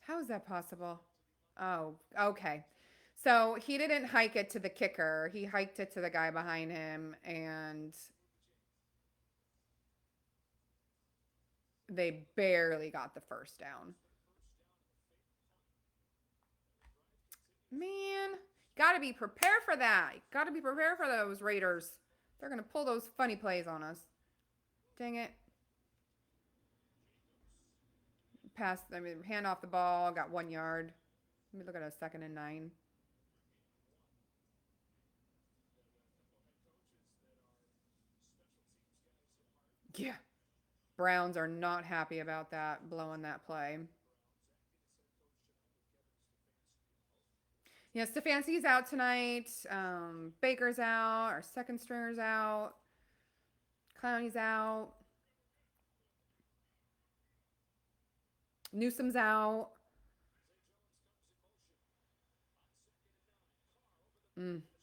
How is that possible? Oh, okay. So he didn't hike it to the kicker. He hiked it to the guy behind him, and they barely got the first down. Man, Gotta be prepared for that. You gotta be prepared for those Raiders. They're gonna pull those funny plays on us. Dang it. Pass, I mean, hand off the ball, got 1 yard. Let me look at a 2nd and 9. Yeah. Browns are not happy about that, blowing that play. Yeah, Stefanski's out tonight. Baker's out. Our second stringer's out. Clowney's out. Newsom's out.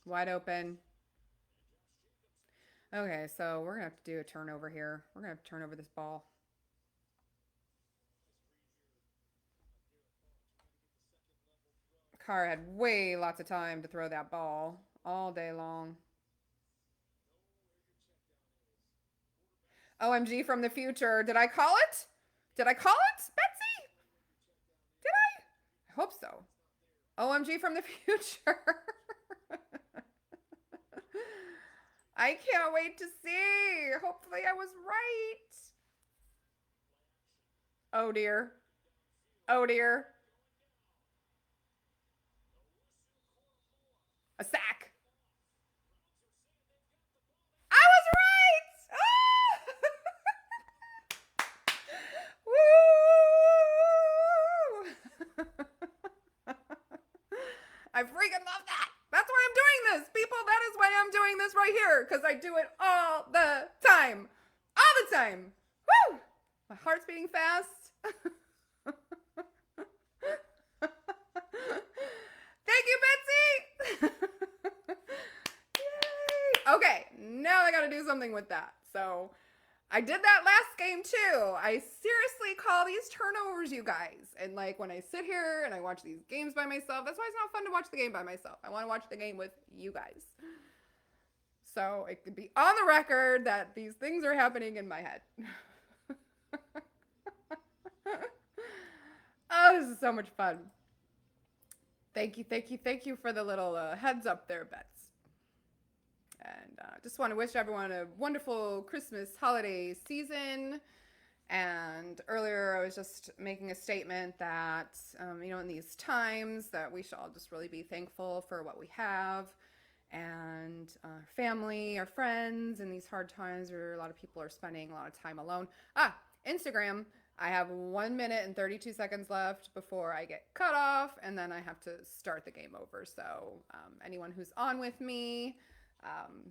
Wide open. Okay, so we're gonna have to do a turnover here. We're gonna have to turn over this ball. Carr had way lots of time to throw that ball all day long. OMG from the future. Did I call it? Did I call it, Betsy? Did I? I hope so. OMG from the future. I can't wait to see. Hopefully I was right. Oh dear. Oh dear. A sack. I was right. Woo! I freaking love that. That's why I'm doing this, people. That is why I'm doing this right here, because I do it all the time. All the time. Woo! My heart's beating fast. Thank you, Betsy. Yay. Okay, now I got to do something with that. So I did that last game too. I seriously call these turnovers, you guys. And like when I sit here and I watch these games by myself, that's why it's not fun to watch the game by myself. I want to watch the game with you guys. So it could be on the record that these things are happening in my head. Oh, this is so much fun. Thank you, thank you, thank you for the little heads up there, Bets. And just want to wish everyone a wonderful Christmas holiday season. And earlier, I was just making a statement that, in these times, that we should all just really be thankful for what we have and our family, our friends in these hard times where a lot of people are spending a lot of time alone. Instagram. I have 1 minute and 32 seconds left before I get cut off, and then I have to start the game over. So, anyone who's on with me,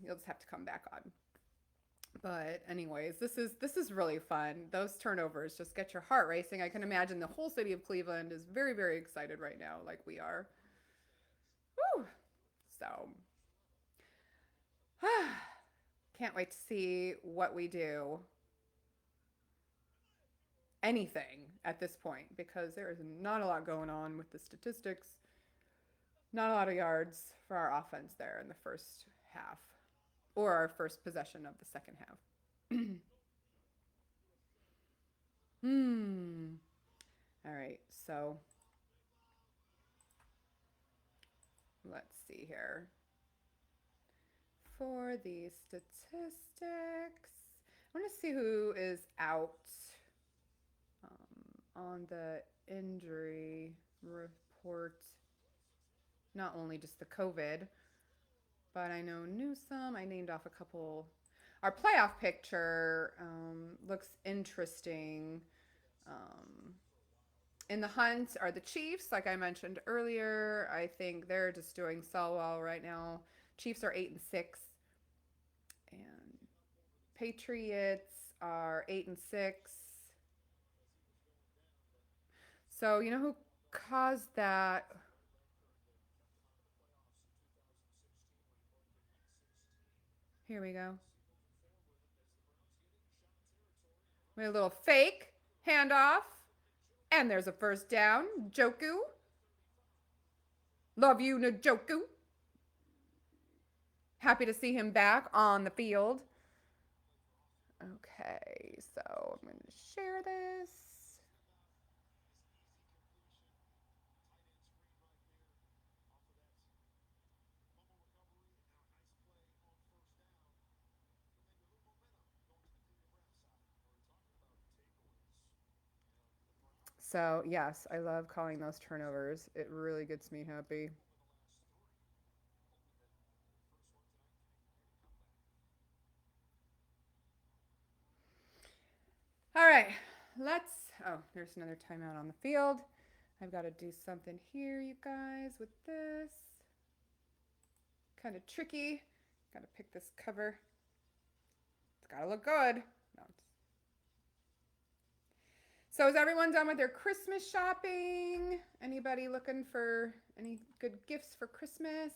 you'll just have to come back on. But anyways, this is really fun. Those turnovers just get your heart racing. I can imagine the whole city of Cleveland is very, very excited right now, like we are. Woo! So, can't wait to see what we do. Anything at this point because there is not a lot going on with the statistics. Not a lot of yards for our offense there in the first half or our first possession of the second half. Hmm. All right, so let's see here. For the statistics, I want to see who is out on the injury report. Not only just the COVID, but I know Newsome. I named off a couple. Our playoff picture looks interesting. In the hunt are the Chiefs, like I mentioned earlier. I think they're just doing so well right now. Chiefs are 8-6, and Patriots are 8-6. So you know who caused that? Here we go. We had a little fake handoff, and there's a first down. Njoku. Love you, Njoku. Happy to see him back on the field. Okay, so I'm going to share this. So, yes, I love calling those turnovers. It really gets me happy. All right, oh, there's another timeout on the field. I've got to do something here, you guys, with this. Kind of tricky. Got to pick this cover. It's got to look good. No, so is everyone done with their Christmas shopping? Anybody looking for any good gifts for Christmas?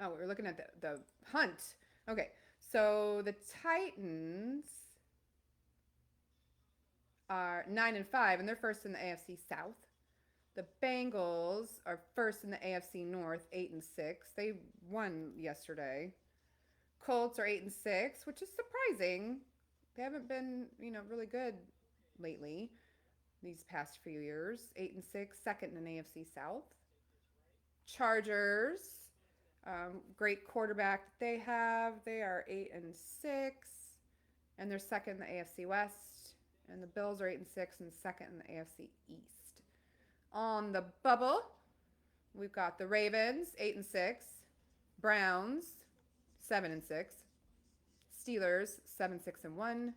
Oh, we're looking at the hunt. Okay, so the Titans are 9-5, and they're first in the AFC South. The Bengals are first in the AFC North, 8-6. They won yesterday. Colts are 8-6, which is surprising. They haven't been, really good lately these past few years. 8-6, second in AFC South. Chargers, great quarterback that they have. They are 8-6, and they're second in the AFC West. And the Bills are 8-6 and second in the AFC East. On the bubble, we've got the Ravens 8-6, Browns 7-6, Steelers 7-6-1,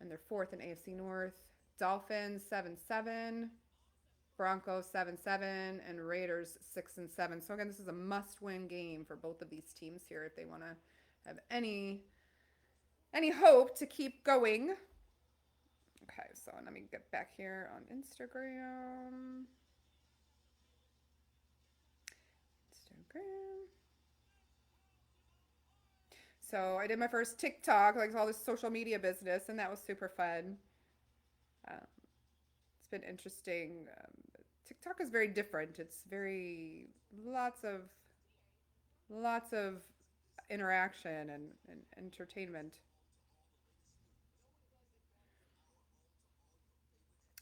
and they're fourth in AFC North. Dolphins 7-7, Broncos 7-7, and Raiders 6-7. So again, this is a must-win game for both of these teams here if they want to have any hope to keep going. Okay, so let me get back here on Instagram. So I did my first TikTok, like all this social media business, and that was super fun. Um, it's been interesting. TikTok is very different. It's very lots of interaction and entertainment.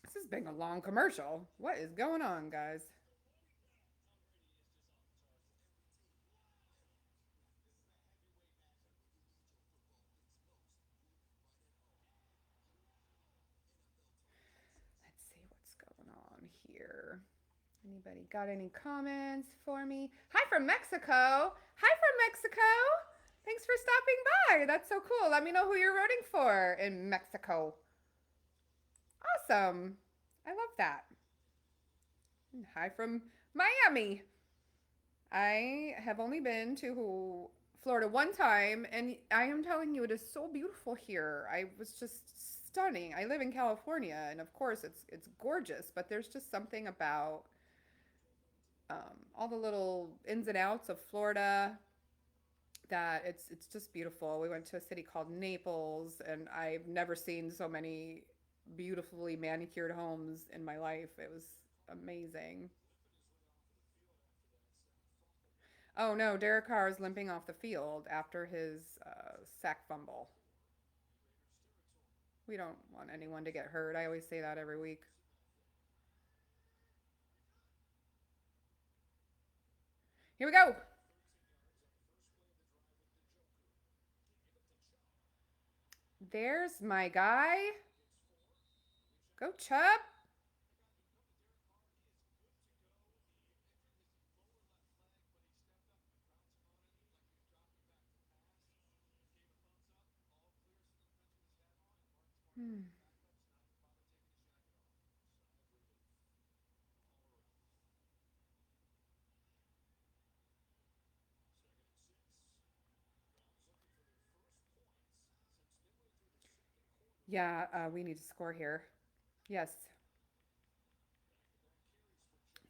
This has been a long commercial. What is going on, guys? Let's see what's going on here. Anybody got any comments for me? Hi from Mexico. Hi from Mexico. Thanks for stopping by. That's so cool. Let me know who you're rooting for in Mexico. Awesome. I love that. And hi from Miami. I have only been to Florida one time, and I am telling you, it is so beautiful here. I was just stunning. I live in California, and of course, it's gorgeous, but there's just something about all the little ins and outs of Florida that it's just beautiful. We went to a city called Naples, and I've never seen so many beautifully manicured homes in my life. It was amazing. Oh no, Derek Carr is limping off the field after his sack fumble. We don't want anyone to get hurt. I always say that every week. Here we go. There's my guy. Go Chubb. Hmm. Yeah, we need to score here. Yes.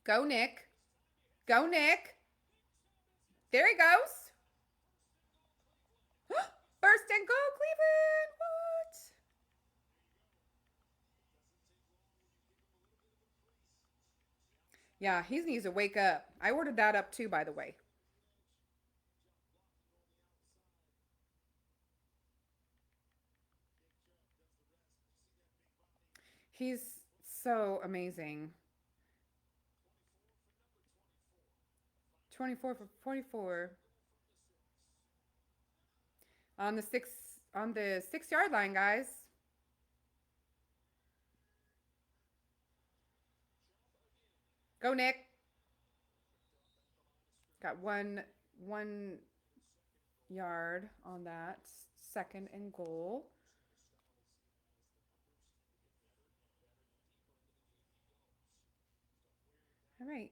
Go Nick. Go Nick. There he goes. First and goal, Cleveland. What? Yeah, he needs to wake up. I ordered that up too, by the way. He's so amazing. 24 for 44 on the 6 yard line, guys. Go, Nick. Got one yard on that. Second and goal. All right.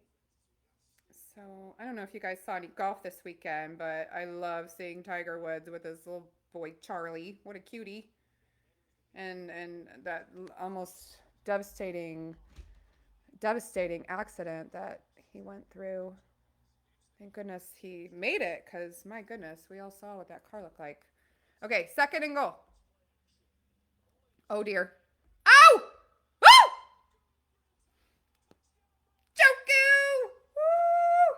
So I don't know if you guys saw any golf this weekend, but I love seeing Tiger Woods with his little boy Charlie. What a cutie! And that almost devastating accident that he went through. Thank goodness he made it, because my goodness, we all saw what that car looked like. Okay, second and goal. Oh dear. Ow! Woo! Joku! Woo!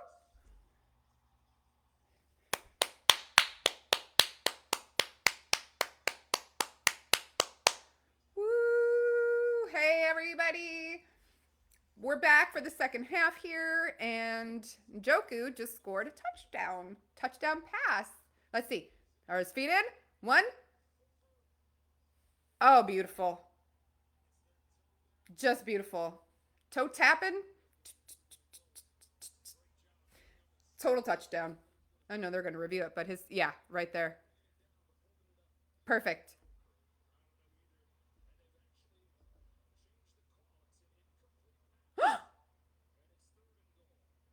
Woo! Hey everybody! We're back for the second half here, and Joku just scored a touchdown. Touchdown pass. Let's see. Are his feet in? One. Oh, beautiful. Just beautiful. Toe tapping. Total touchdown. I know they're going to review it, but yeah, right there. Perfect.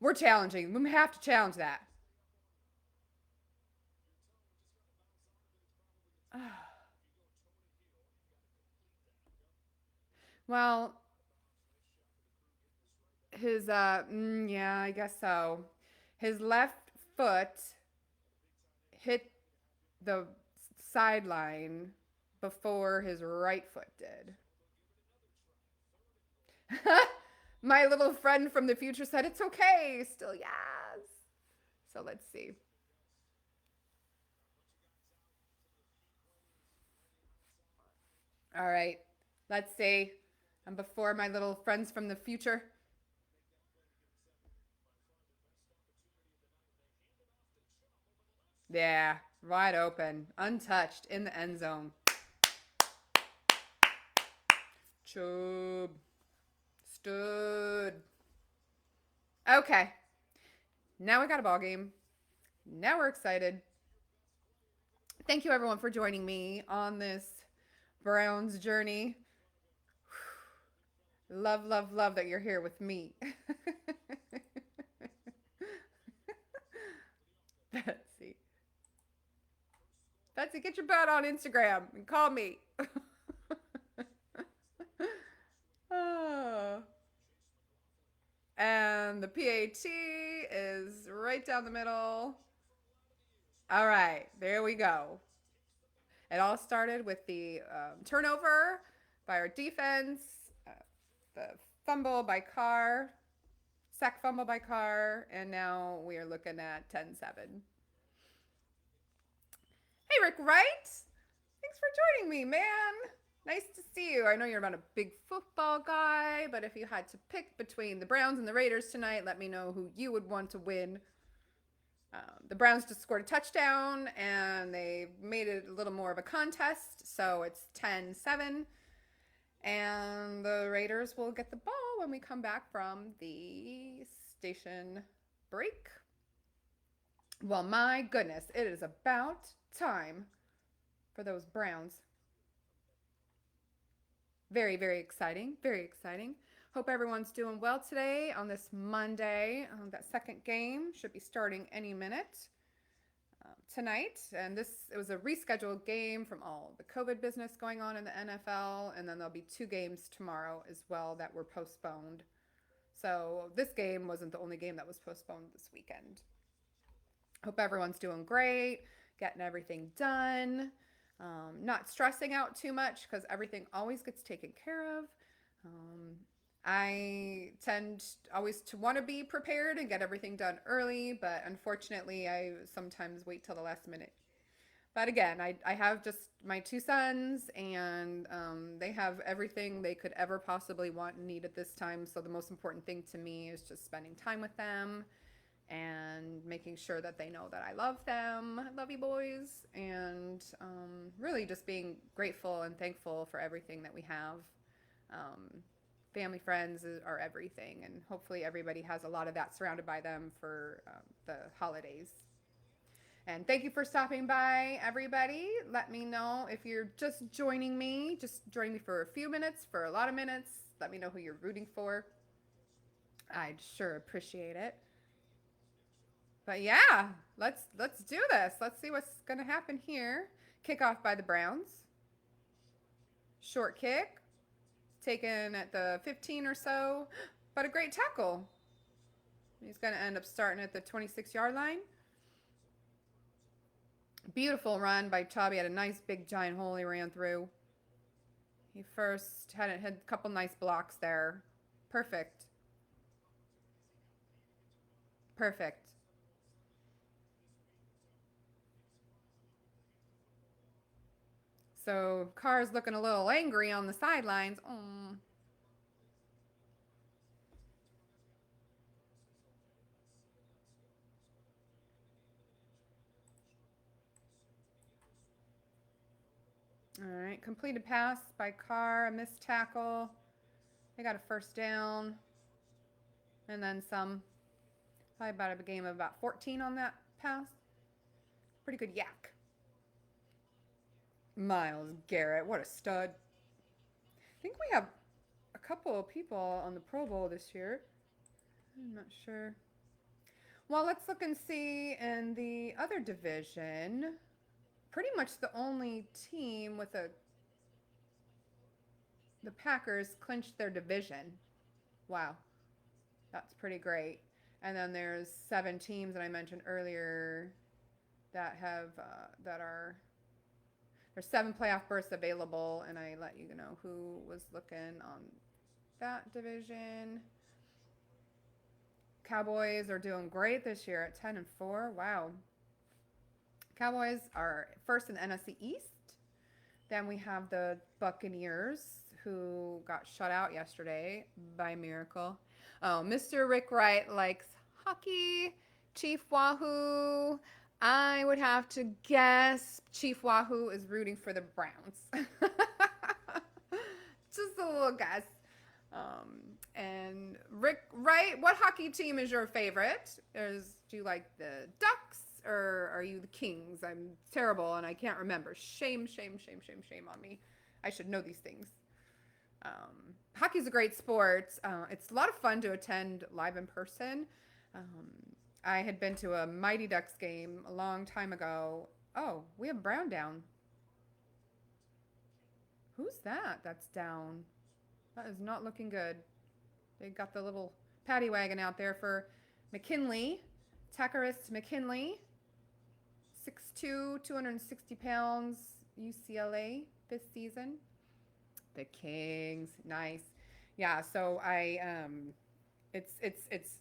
We're challenging. We have to challenge that. Well, yeah, I guess so. His left foot hit the sideline before his right foot did. My little friend from the future said it's okay. Still, yes. So let's see. All right. Let's see. And before my little friends from the future. Yeah, wide open, untouched in the end zone. Chubb stood. Okay. Now we got a ball game. Now we're excited. Thank you everyone for joining me on this Browns journey. Love, love, love that you're here with me. Betsy. Betsy, get your butt on Instagram and call me. Oh. And the PAT is right down the middle. All right, there we go. It all started with the turnover by our defense, the fumble by Carr, sack fumble by Carr, and now we are looking at 10-7. Hey, Rick Wright. Thanks for joining me, man. Nice to see you. I know you're not a big football guy, but if you had to pick between the Browns and the Raiders tonight, let me know who you would want to win. The Browns just scored a touchdown, and they made it a little more of a contest, so it's 10-7. And the Raiders will get the ball when we come back from the station break. Well, my goodness, it is about time for those Browns. Very, very exciting. Very exciting. Hope everyone's doing well today on this Monday. That second game should be starting any minute tonight. And it was a rescheduled game from all the COVID business going on in the NFL. And then there'll be two games tomorrow as well that were postponed. So this game wasn't the only game that was postponed this weekend. Hope everyone's doing great, getting everything done. Not stressing out too much because everything always gets taken care of. I tend always to want to be prepared and get everything done early, but unfortunately, I sometimes wait till the last minute. But again, I have just my two sons, and they have everything they could ever possibly want and need at this time. So the most important thing to me is just spending time with them and making sure that they know that I love them. I love you boys. And really just being grateful and thankful for everything that we have. family, friends are everything, and hopefully everybody has a lot of that surrounded by them for the holidays. And thank you for stopping by, everybody. Let me know if you're just joining me. Just join me for a few minutes, for a lot of minutes. Let me know who you're rooting for. I'd sure appreciate it. But yeah, let's do this. Let's see what's gonna happen here. Kickoff by the Browns. Short kick, taken at the 15 or so, but a great tackle. He's gonna end up starting at the 26-yard line. Beautiful run by Chubb. He had a nice big giant hole he ran through. He first had a couple nice blocks there. Perfect. Perfect. So Carr's looking a little angry on the sidelines. Oh. All right, completed pass by Carr, a missed tackle. They got a first down, and then some. Probably about a game of about 14 on that pass. Pretty good yak. Myles Garrett, what a stud. I think we have a couple of people on the Pro Bowl this year. I'm not sure. Well, let's look and see in the other division. Pretty much the only team with the Packers clinched their division. Wow, that's pretty great. And then there's 7 teams that I mentioned earlier that have that are there's 7 playoff berths available, and I let you know who was looking on that division. Cowboys are doing great this year at 10-4. Wow. Cowboys are first in the NFC East. Then we have the Buccaneers, who got shut out yesterday by miracle. Oh, Mr. Rick Wright likes hockey. Chief Wahoo. I would have to guess Chief Wahoo is rooting for the Browns. Just a little guess. And Rick Wright, what hockey team is your favorite? Do you like the Ducks or are you the Kings? I'm terrible and I can't remember. Shame, shame, shame, shame, shame on me. I should know these things. Hockey's a great sport. It's a lot of fun to attend live in person. I had been to a Mighty Ducks game a long time ago. Oh, we have Brown down. Who's that? That's down. That is not looking good. They got the little paddy wagon out there for McKinley. Tackerist McKinley. 6'2", 260 pounds, UCLA this season. The Kings, nice. Yeah, so it's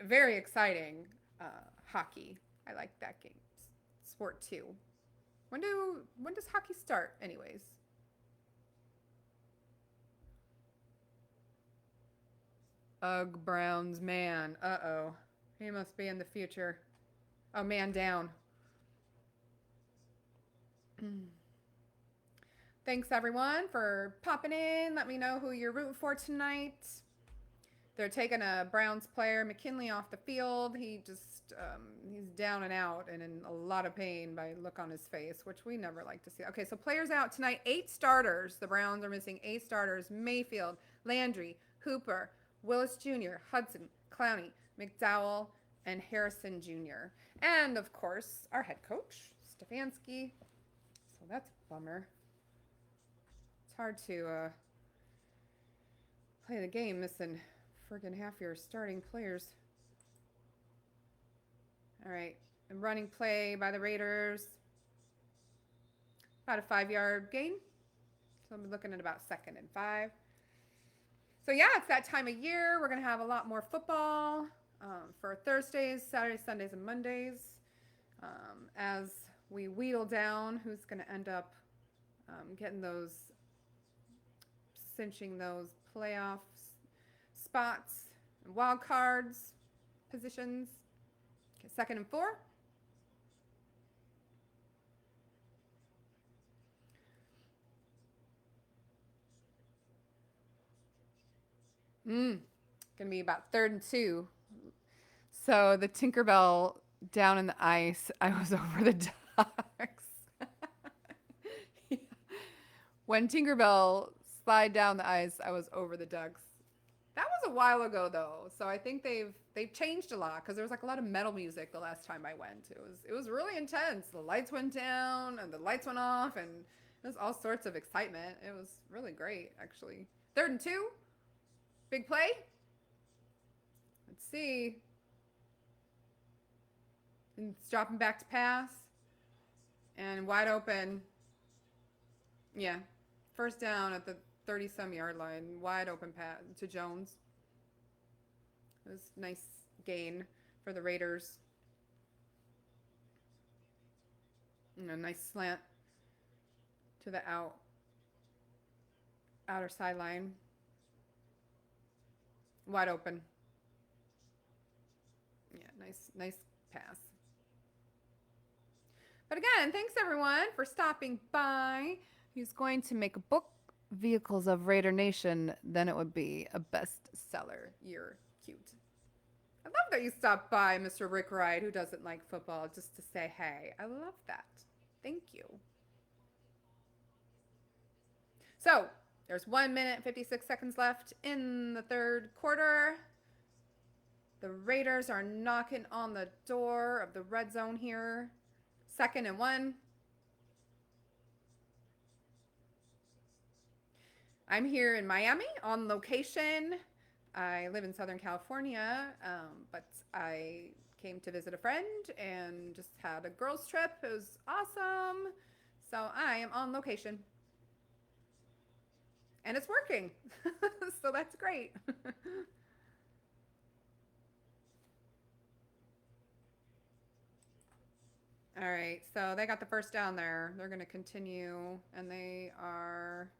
very exciting hockey. I like that game. Sport too. When does hockey start anyways? Ugh, Browns, man. Uh-oh. He must be in the future. Oh, man down. Thanks, everyone, for popping in. Let me know who you're rooting for tonight. They're taking a Browns player, McKinley, off the field. He's down and out and in a lot of pain by look on his face, which we never like to see. Okay, so players out tonight. 8 starters. The Browns are missing 8 starters. Mayfield, Landry, Hooper, Willis Jr., Hudson, Clowney, McDowell, and Harrison Jr. And, of course, our head coach, Stefanski. So that's a bummer. It's hard to play the game missing friggin' half your starting players. All right, and running play by the Raiders. About a 5-yard gain. So I'm looking at about 2nd and 5. So yeah, it's that time of year. We're gonna have a lot more football for Thursdays, Saturdays, Sundays, and Mondays. As we wheel down, who's gonna end up cinching those playoff spots, wild cards, positions. Okay, 2nd and 4. Gonna be about 3rd and 2. So the Tinkerbell down in the ice, I was over the ducks. Yeah. When Tinkerbell slide down the ice, I was over the ducks. That was a while ago though, so I think they've changed a lot because there was like a lot of metal music the last time I went. It was really intense. The lights went down and the lights went off, and it was all sorts of excitement. It was really great actually. 3rd and 2, big play. Let's see. And it's dropping back to pass and wide open. Yeah, first down at the 30-some yard line, wide open pass to Jones. It was nice gain for the Raiders. And a nice slant to the outer sideline. Wide open. Yeah, nice pass. But again, thanks everyone for stopping by. He's going to make a book, Vehicles of Raider Nation, then it would be a bestseller. You're cute. I love that you stopped by, Mr. Rick Wright, who doesn't like football, just to say hey. I love that. Thank you. So, there's 1 minute, 56 seconds left in the 3rd quarter. The Raiders are knocking on the door of the red zone here. 2nd and 1. I'm here in Miami on location. I live in Southern California, but I came to visit a friend and just had a girls' trip. It was awesome. So I am on location. And it's working. So that's great. All right, so they got the first down there. They're going to continue, and they are.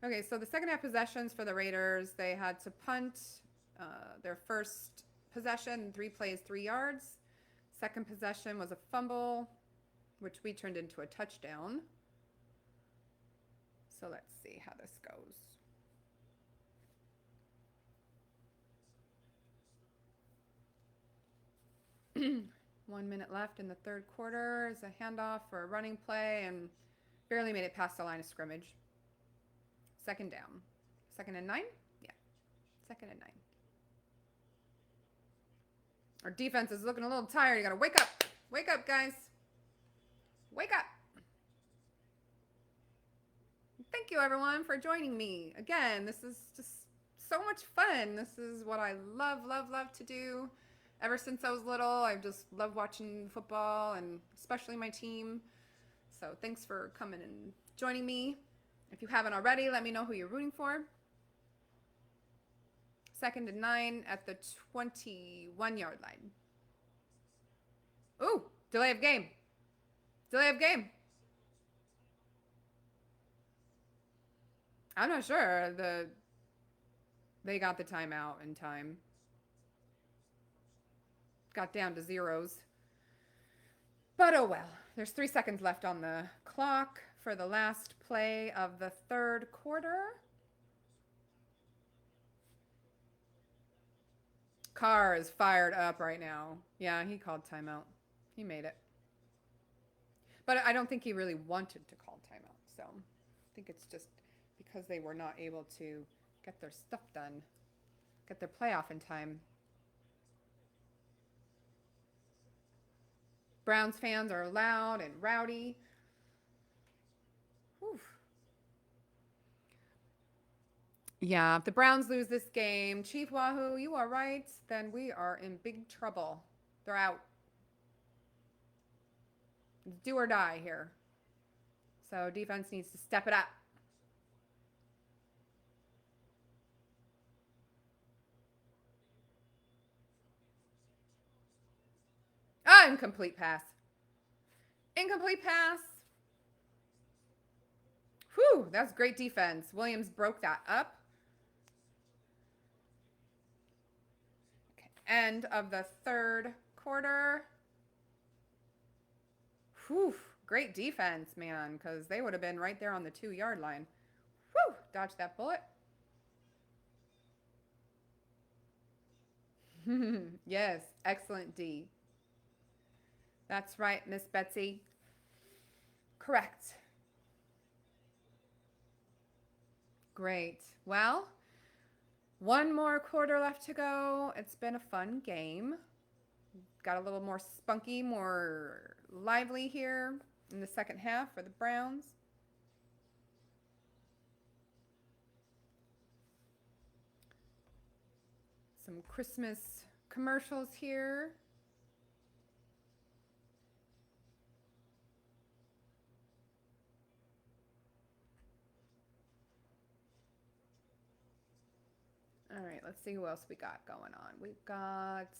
Okay, so the second half possessions for the Raiders, they had to punt their first possession, 3 plays, 3 yards. Second possession was a fumble, which we turned into a touchdown. So let's see how this goes. 1 minute left in the 3rd quarter. Is a handoff for a running play and barely made it past the line of scrimmage. 2nd down. 2nd and 9? Yeah. 2nd and 9. Our defense is looking a little tired. You gotta wake up. Wake up, guys. Wake up. Thank you, everyone, for joining me. Again, this is just so much fun. This is what I love to do. Ever since I was little, I've just loved watching football and especially my team. So thanks for coming and joining me. If you haven't already, let me know who you're rooting for. 2nd and 9 at the 21-yard line. Ooh, delay of game. Delay of game. I'm not sure. They got the timeout in time. Got down to zeros. But oh well. There's 3 seconds left on the clock for the last play of the 3rd quarter. Carr is fired up right now. Yeah, he called timeout. He made it. But I don't think he really wanted to call timeout. So I think it's just because they were not able to get their stuff done, get their playoff in time. Browns fans are loud and rowdy. Whew. Yeah, if the Browns lose this game, Chief Wahoo, you are right, then we are in big trouble. They're out. It's do or die here. So defense needs to step it up. Ah, incomplete pass. Incomplete pass. Whew, that's great defense. Williams broke that up. Okay, end of the 3rd quarter. Whew, great defense, man, because they would have been right there on the 2-yard line. Whew, dodged that bullet. Yes, excellent D. That's right, Miss Betsy. Correct. Great. Well, one more quarter left to go. It's been a fun game. Got a little more spunky, more lively here in the second half for the Browns. Some Christmas commercials here. All right, let's see who else we got going on. We've got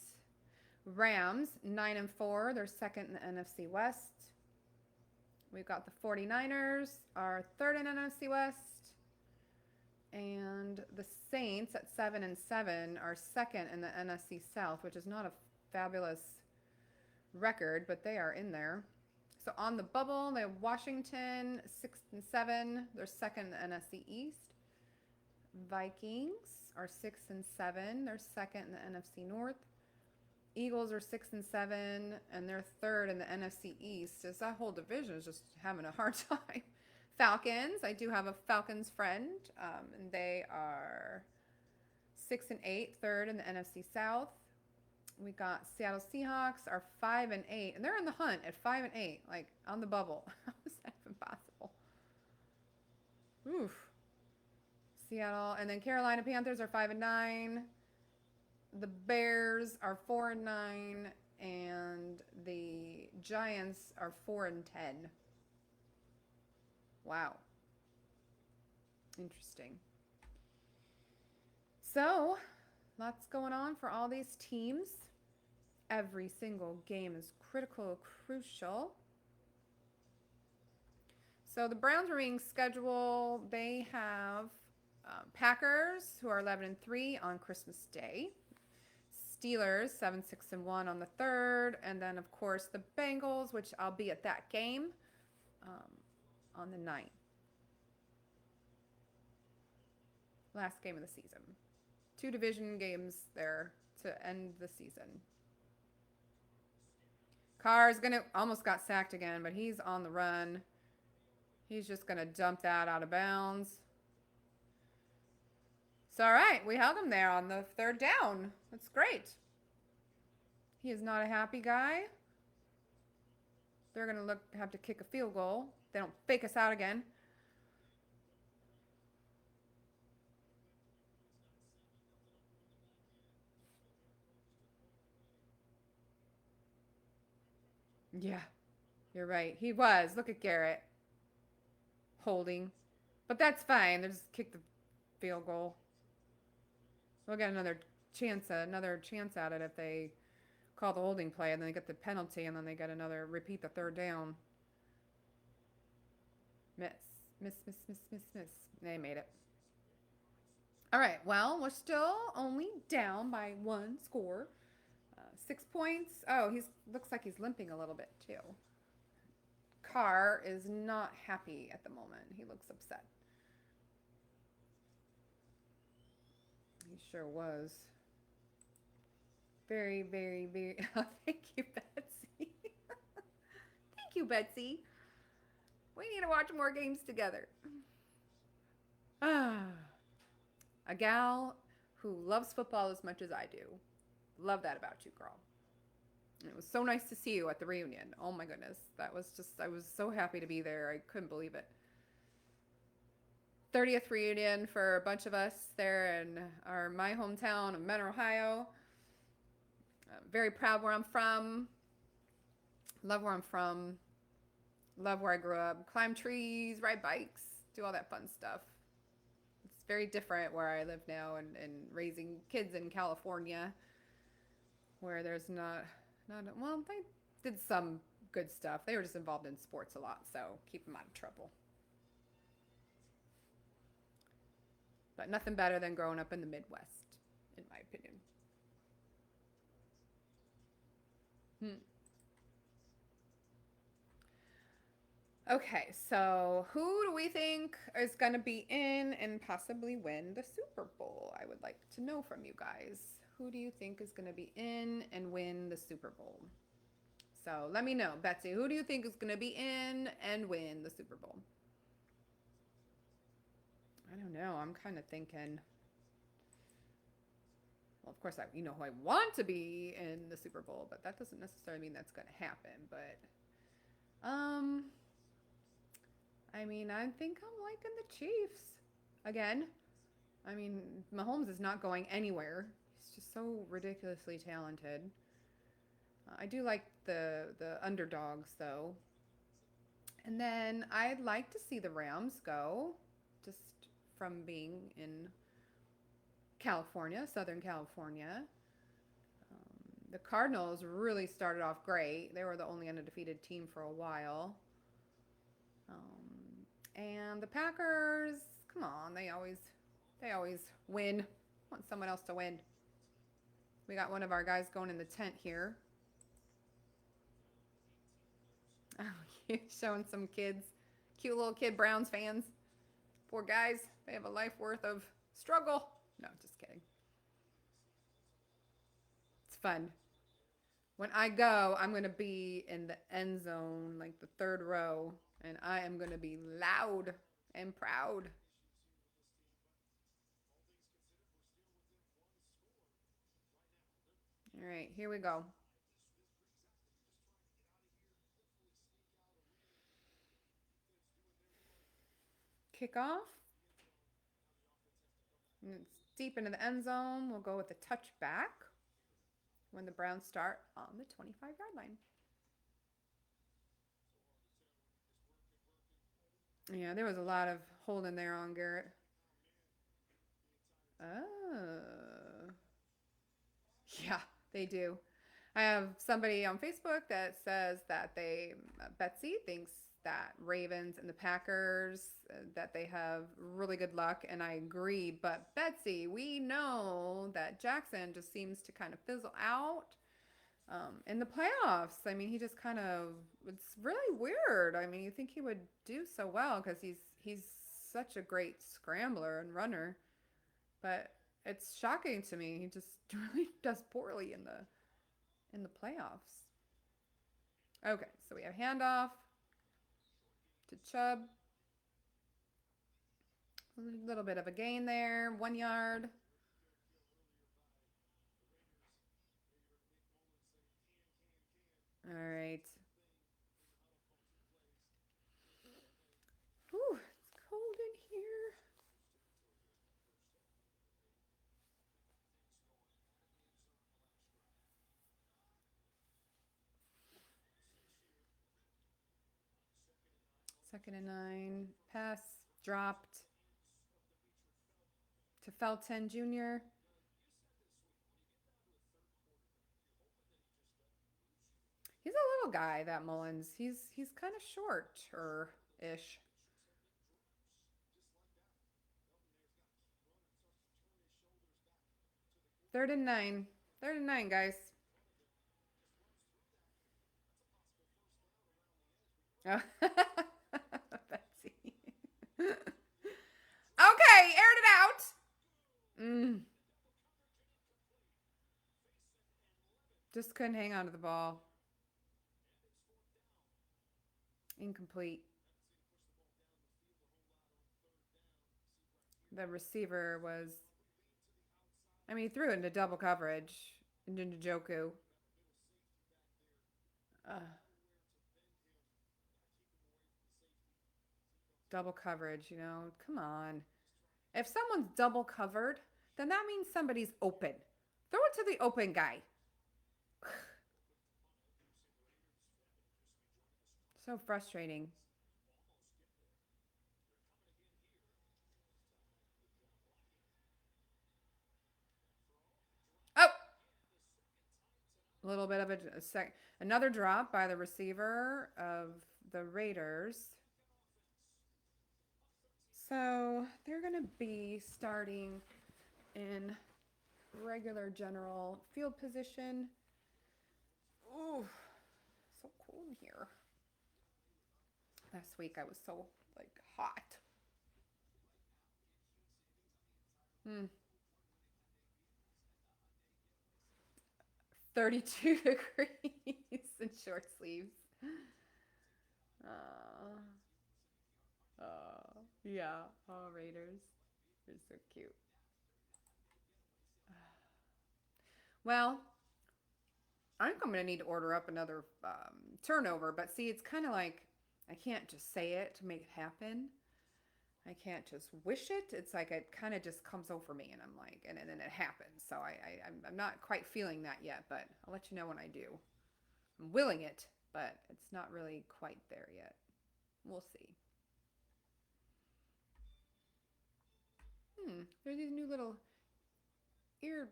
Rams, 9-4. They're second in the NFC West. We've got the 49ers, are third in NFC West. And the Saints at 7-7 are second in the NFC South, which is not a fabulous record, but they are in there. So on the bubble, they have Washington 6-7. They're second in the NFC East. Vikings are 6-7. They're second in the NFC North. Eagles are 6-7, and they're third in the NFC East. As that whole division is just having a hard time. Falcons, I do have a Falcons friend, and they are 6-8, third in the NFC South. We got Seattle Seahawks are 5-8, and they're in the hunt at 5-8, like on the bubble. How is that even possible? Oof. Seattle, and then Carolina Panthers are 5-9. The Bears are 4-9, and the Giants are 4-10. Wow. Interesting. So, lots going on for all these teams. Every single game is critical, crucial. So the Browns remaining schedule, they have Packers, who are 11-3 on Christmas Day. Steelers, 7-6-1 on the 3rd. And then, of course, the Bengals, which I'll be at that game on the 9th. Last game of the season. 2 division games there to end the season. Carr's almost got sacked again, but he's on the run. He's just going to dump that out of bounds. So, all right, we held him there on the 3rd down. That's great. He is not a happy guy. They're going to have to kick a field goal. They don't fake us out again. Yeah, you're right. He was. Look at Garrett holding. But that's fine. They just kick the field goal. We'll get another chance at it if they call the holding play and then they get the penalty and then they get repeat the 3rd down. Miss. They made it. All right, well, we're still only down by 1 score. 6 points. Oh, looks like he's limping a little bit too. Carr is not happy at the moment. He looks upset. He sure was. Very, very, very. Oh, thank you, Betsy. Thank you, Betsy. We need to watch more games together. Ah, a gal who loves football as much as I do. Love that about you, girl. And it was so nice to see you at the reunion. Oh my goodness. I was so happy to be there. I couldn't believe it. 30th reunion for a bunch of us there in my hometown of Mentor, Ohio. I'm very proud where I'm from. Love where I'm from. Love where I grew up. Climb trees, ride bikes, do all that fun stuff. It's very different where I live now and raising kids in California where there's well, they did some good stuff. They were just involved in sports a lot, so keep them out of trouble. But nothing better than growing up in the Midwest, in my opinion. Okay, so who do we think is going to be in and possibly win the Super Bowl? I would like to know from you guys. Who do you think is going to be in and win the Super Bowl? So let me know, Betsy. Who do you think is going to be in and win the Super Bowl? I don't know. I'm kind of thinking. Well, of course, who I want to be in the Super Bowl, but that doesn't necessarily mean that's going to happen. But, um, I mean, I think I'm liking the Chiefs again. I mean, Mahomes is not going anywhere. He's just so ridiculously talented. I do like the underdogs though. And then I'd like to see the Rams go, just from being in California, Southern California. The Cardinals really started off great. They were the only undefeated team for a while. And the Packers, come on, they always win. I want someone else to win. We got one of our guys going in the tent here. Oh, you're showing some kids, cute little kid Browns fans. Poor guys, they have a life worth of struggle. No, just kidding. It's fun. When I go, I'm going to be in the end zone, like the third row, and I am going to be loud and proud. All right, here we go. Kickoff. And it's deep into the end zone. We'll go with the touchback when the Browns start on the 25-yard line. Yeah, there was a lot of holding there on Garrett. Oh. Yeah, they do. I have somebody on Facebook that says that Betsy thinks that Ravens and the Packers, that they have really good luck, and I agree. But Betsy, we know that Jackson just seems to kind of fizzle out in the playoffs. I mean, he just kind of, it's really weird. I mean, you think he would do so well because he's such a great scrambler and runner, but it's shocking to me. He just really does poorly in the playoffs. Okay, so we have handoff to Chubb. A little bit of a gain there, 1 yard. All right. Whew, it's cold in here. Second and 9. Pass dropped to Felton Jr. He's a little guy, that Mullins. He's kind of short-er ish. Third and 9. Third and 9, guys. Oh. Betsy. Okay, aired it out. Mm, just couldn't hang on to the ball. Incomplete. The receiver was, I mean, he threw it into double coverage into Njoku. Uh, double coverage, come on. If someone's double covered, then that means somebody's open. Throw it to the open guy. So frustrating. Oh, a little bit of another drop by the receiver of the Raiders. So they're going to be starting in regular general field position. Ooh, so cool in here. Last week I was so like hot. Hmm. 32 degrees in short sleeves. Uh, yeah. Oh, Raiders. They're so cute. Well, I think I'm going to need to order up another turnover, but see, it's kind of like I can't just say it to make it happen. I can't just wish it. It's like it kind of just comes over me, and I'm like, and then it happens. So I'm not quite feeling that yet, but I'll let you know when I do. I'm willing it, but it's not really quite there yet. We'll see. There's these new little ear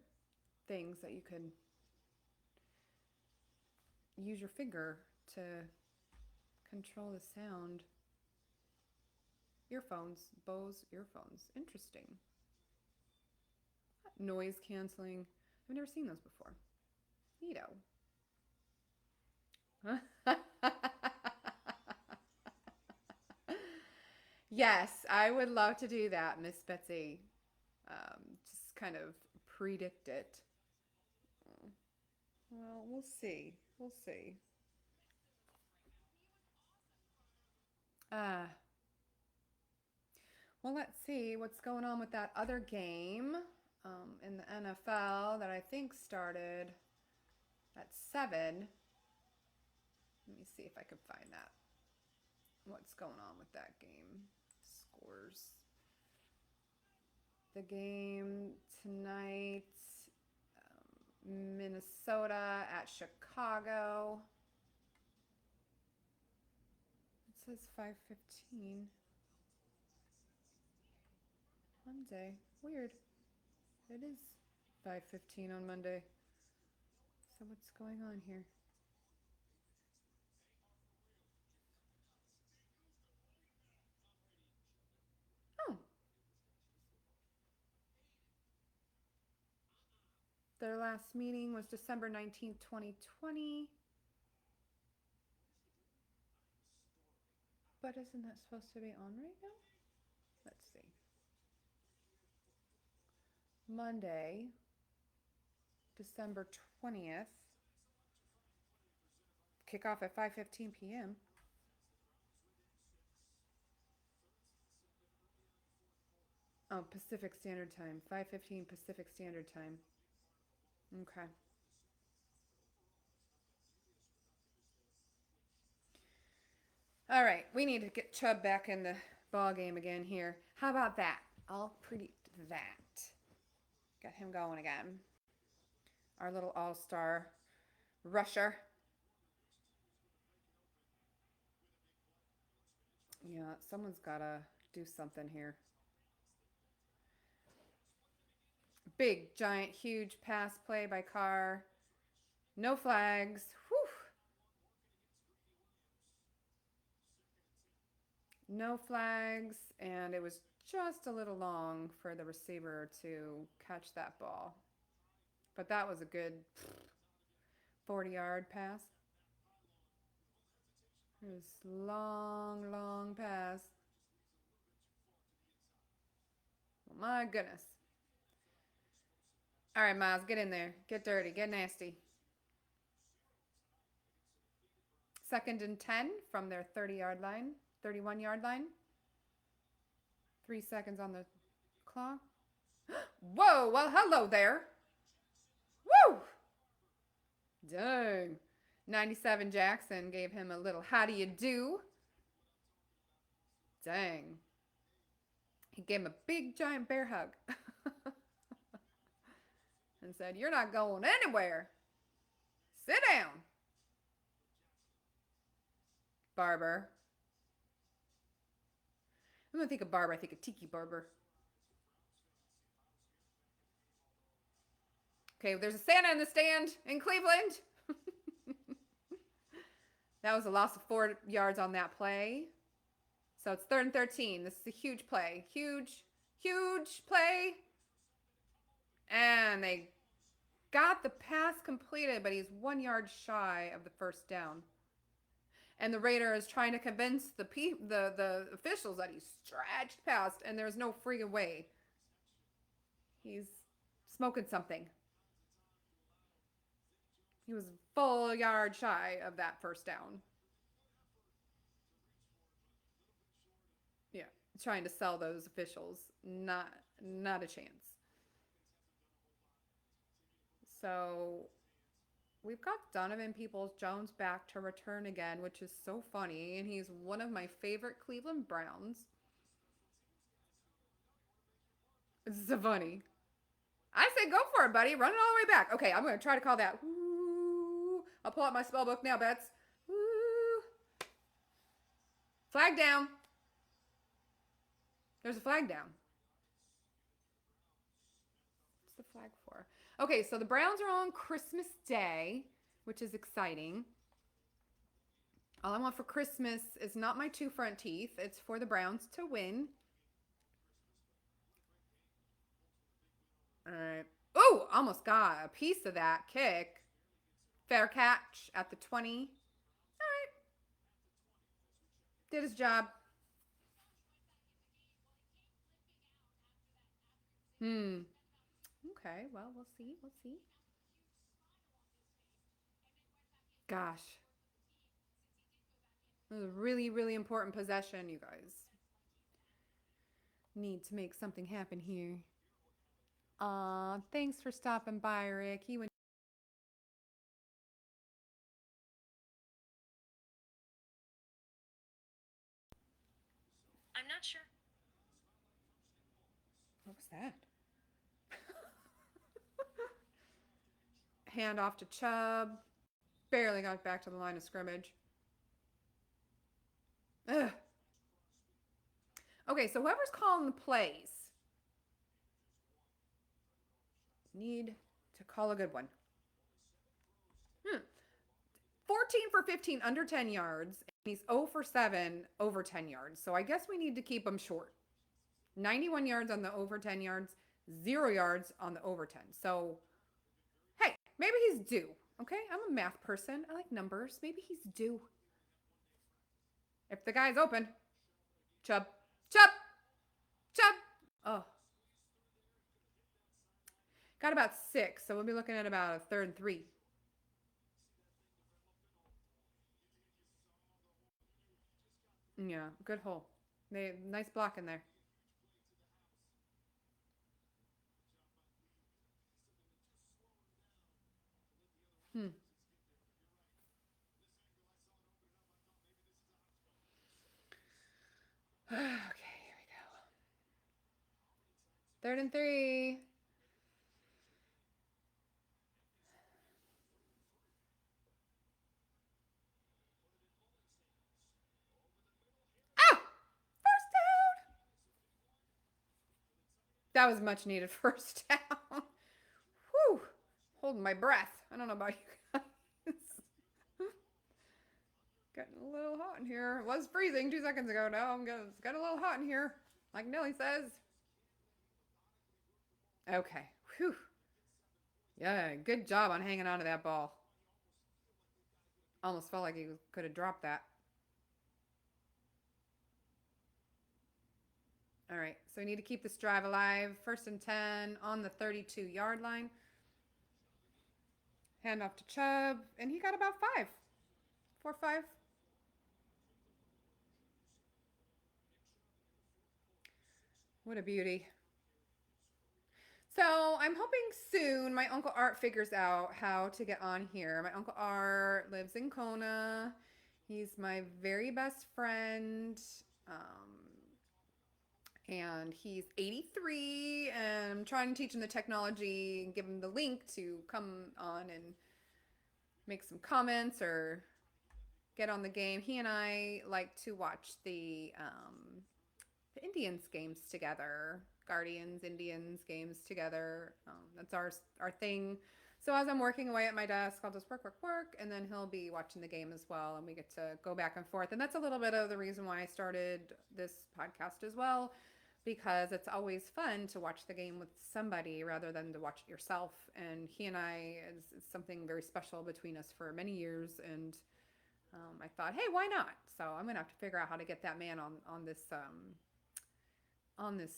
things that you can use your finger to control the sound. Earphones, Bose earphones. Interesting. Noise canceling. I've never seen those before. Neato. Yes, I would love to do that, Miss Betsy. Just kind of predict it. Well, we'll see. We'll see. Uh, well, let's see what's going on with that other game in the NFL that I think started at 7. Let me see if I can find that. What's going on with that game? Scores. The game tonight, Minnesota at Chicago. It says 5:15. Monday. Weird. It is 5:15 on Monday. So what's going on here? Oh, their last meeting was December 19th, 2020. But isn't that supposed to be on right now? Let's see. Monday, December 20th. Kickoff at 5:15 p.m. Oh, Pacific Standard Time. 5:15 Pacific Standard Time. Okay. All right, we need to get Chubb back in the ball game again here. How about that? I'll predict that. Got him going again. Our little all-star rusher. Yeah, someone's got to do something here. Big, giant, huge pass play by Carr. No flags. Whew. No flags, and it was just a little long for the receiver to catch that ball. But that was a good 40-yard pass. It was long, long pass. Oh, my goodness. All right, Miles, get in there. Get dirty. Get nasty. 2nd and 10 from their 30-yard line, 31-yard line. 3 seconds on the clock. Whoa, well, hello there. Woo! Dang. 97 Jackson gave him a little how do you do. Dang. He gave him a big giant bear hug and said, "You're not going anywhere. Sit down." Barber. I'm going to think of Barber. I think of Tiki Barber. Okay, there's a Santa in the stand in Cleveland. That was a loss of 4 yards on that play. So it's 3rd and 13. This is a huge play. Huge, huge play. And they got the pass completed, but he's 1 yard shy of the first down. And the Raider is trying to convince the officials that he's stretched past, and there's no freaking way. He's smoking something. He was full yard shy of that first down. Yeah, trying to sell those officials. Not a chance. So we've got Donovan Peoples-Jones back to return again, which is so funny, and he's one of my favorite Cleveland Browns. It's so funny. I said go for it, buddy. Run it all the way back. Okay, I'm going to try to call that. Woo. I'll pull out my spell book now, Bets. Woo. Flag down. There's a flag down. What's the flag for? Okay, so the Browns are on Christmas Day, which is exciting. All I want for Christmas is not my two front teeth. It's for the Browns to win. All right. Oh, almost got a piece of that kick. Fair catch at the 20. All right. Did his job. Hmm. Okay, well, we'll see. We'll see. Gosh. This is a really, really important possession, you guys. Need to make something happen here. Thanks for stopping by, Rick. You I'm not sure. What was that? Hand off to Chubb. Barely got back to the line of scrimmage. Ugh. Okay, so whoever's calling the plays need to call a good one. 14 for 15 under 10 yards. And he's 0 for 7 over 10 yards. So I guess we need to keep him short. 91 yards on the over 10 yards, 0 yards on the over 10. So, hey, maybe he's due. Okay, I'm a math person. I like numbers. Maybe he's due. If the guy's open, Chubb, Chubb, Chubb. Oh, got about 6. So we'll be looking at about a 3rd and 3. Yeah, good hole. Nice block in there. Hmm. Okay, here we go. 3rd and 3. Ah! First down. That was much needed first down. Whew. Holding my breath. I don't know about you guys. Getting a little hot in here. It was freezing 2 seconds ago. Now it's got a little hot in here, like Nelly says. Okay. Whew. Yeah, good job on hanging on to that ball. Almost felt like he could have dropped that. All right, so we need to keep this drive alive. 1st and 10 on the 32-yard line. Hand off to Chubb, and he got about 5. 4, 5. What a beauty. So I'm hoping soon my Uncle Art figures out how to get on here. My Uncle Art lives in Kona. He's my very best friend. Um, and he's 83, and I'm trying to teach him the technology and give him the link to come on and make some comments or get on the game. He and I like to watch the Indians games together, Guardians Indians games together. That's our thing. So as I'm working away at my desk, I'll just work, and then he'll be watching the game as well, and we get to go back and forth. And that's a little bit of the reason why I started this podcast as well, because it's always fun to watch the game with somebody rather than to watch it yourself. And he and I is something very special between us for many years, and I thought, hey, why not? So I'm gonna have to figure out how to get that man on this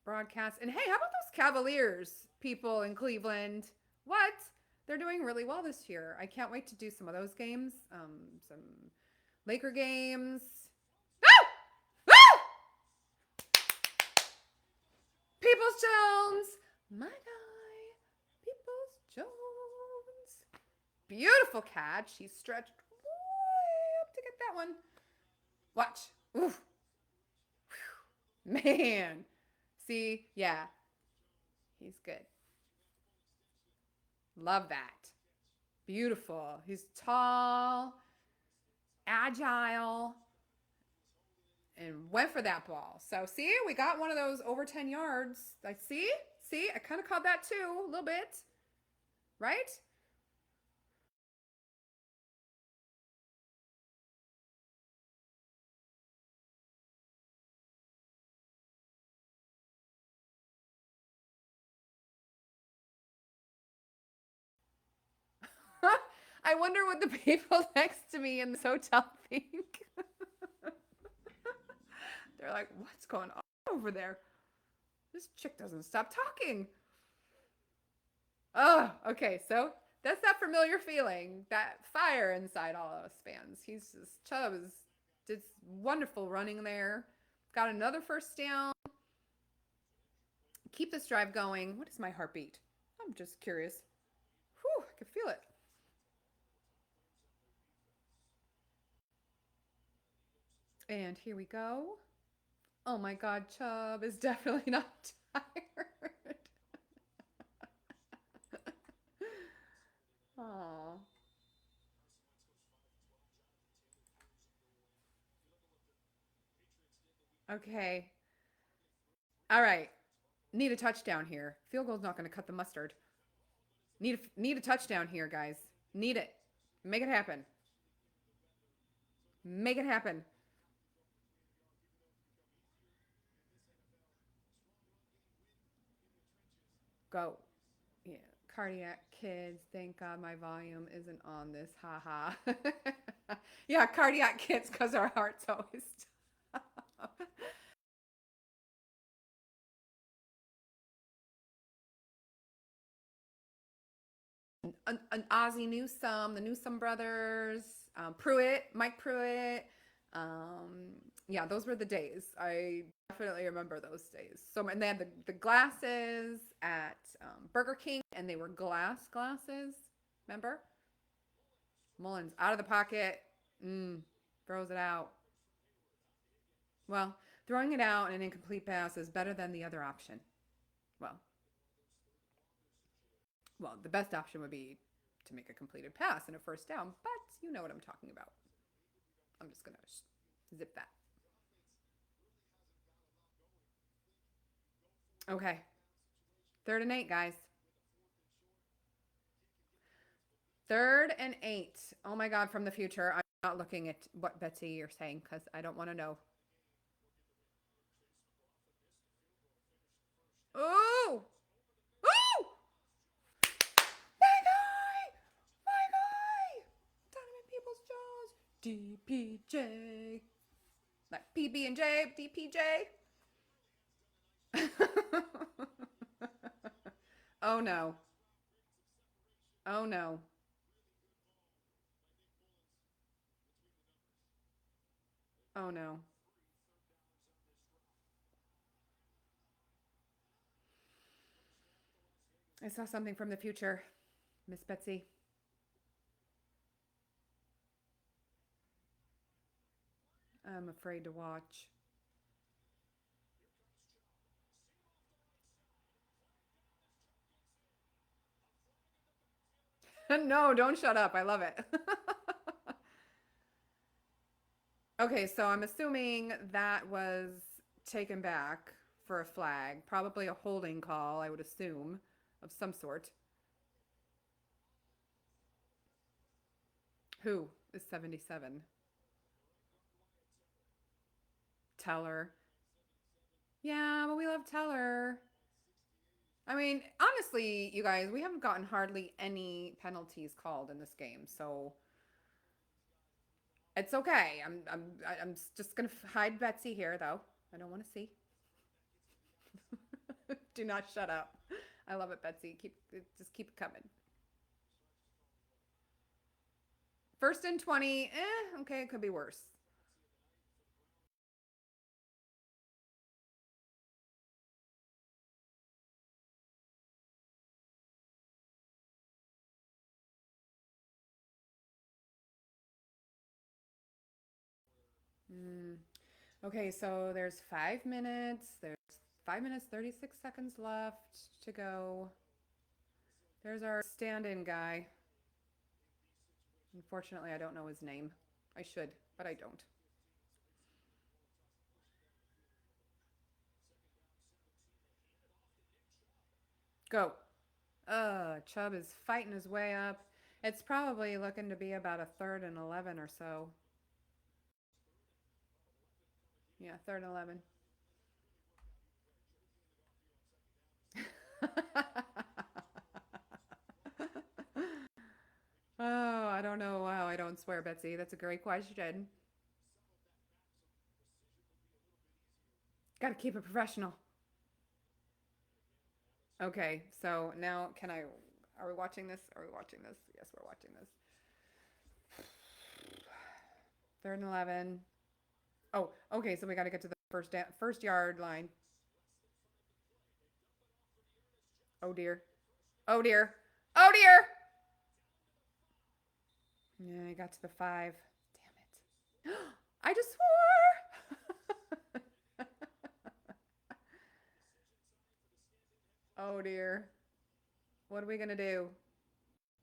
broadcast. And hey, how about those Cavaliers people in Cleveland? What? They're doing really well this year. I can't wait to do some of those games. Some Laker games. Woo! Woo! Peoples Jones, my guy. Peoples Jones. Beautiful catch. He stretched way up to get that one. Watch. Oof. Man. See, yeah, he's good. Love that. Beautiful. He's tall, agile, and went for that ball. So see, we got one of those over 10 yards. I see, I kind of caught that too, a little bit, right? I wonder what the people next to me in this hotel think. They're like, what's going on over there? This chick doesn't stop talking. Oh, okay. So that's that familiar feeling, that fire inside all of us fans. He's just, Chubb is did wonderful running there. Got another first down. Keep this drive going. What is my heartbeat? I'm just curious. Whew, I can feel it. And here we go. Oh my God, Chubb is definitely not tired. Oh. Okay. All right. Need a touchdown here. Field goal's not going to cut the mustard. Need a touchdown here, guys. Need it. Make it happen. Make it happen. Go. Yeah. Cardiac kids. Thank God my volume isn't on this. Ha ha. Yeah, cardiac kids because our heart's always stop. An Ozzie Newsome, the Newsome brothers, Pruitt, Mike Pruitt. Yeah, those were the days. I definitely remember those days. So, and they had the glasses at Burger King, and they were glass glasses. Remember? Mullins out of the pocket, throws it out. Well, throwing it out in an incomplete pass is better than the other option. Well, well, the best option would be to make a completed pass and a first down, but you know what I'm talking about. I'm just gonna zip that. Okay, 3rd and 8, guys. 3rd and 8. Oh my God, from the future. I'm not looking at what Betsy you're saying because I don't want to know. Ooh! Ooh! My guy! My guy! Donovan Peoples Jones. DPJ. Like PB and J, DPJ. Oh no. Oh no. Oh no. I saw something from the future, Miss Betsy. I'm afraid to watch. No, don't shut up. I love it. Okay, so I'm assuming that was taken back for a flag, probably a holding call, I would assume, of some sort. Who is 77? Teller. Yeah, but we love Teller. I mean, honestly, you guys, we haven't gotten hardly any penalties called in this game, so it's okay. I'm just gonna hide Betsy here, though. I don't want to see. Do not shut up. I love it, Betsy. Just keep it coming. First and 20. Okay, it could be worse. Okay, so there's 5 minutes. There's 5 minutes, 36 seconds left to go. There's our stand in guy. Unfortunately, I don't know his name. I should, but I don't. Go. Chubb is fighting his way up. It's probably looking to be about a third and 11 or so. Yeah, third and 11. Oh, I don't know how I don't swear, Betsy. That's a great question. Got to keep it professional. Okay, so now can I? Are we watching this? Are we watching this? Yes, we're watching this. Third and 11. Oh, okay, so we got to get to the first yard line. Oh dear. Oh dear. Oh dear. Yeah, I got to the 5. Damn it. I just swore. Oh dear. What are we going to do?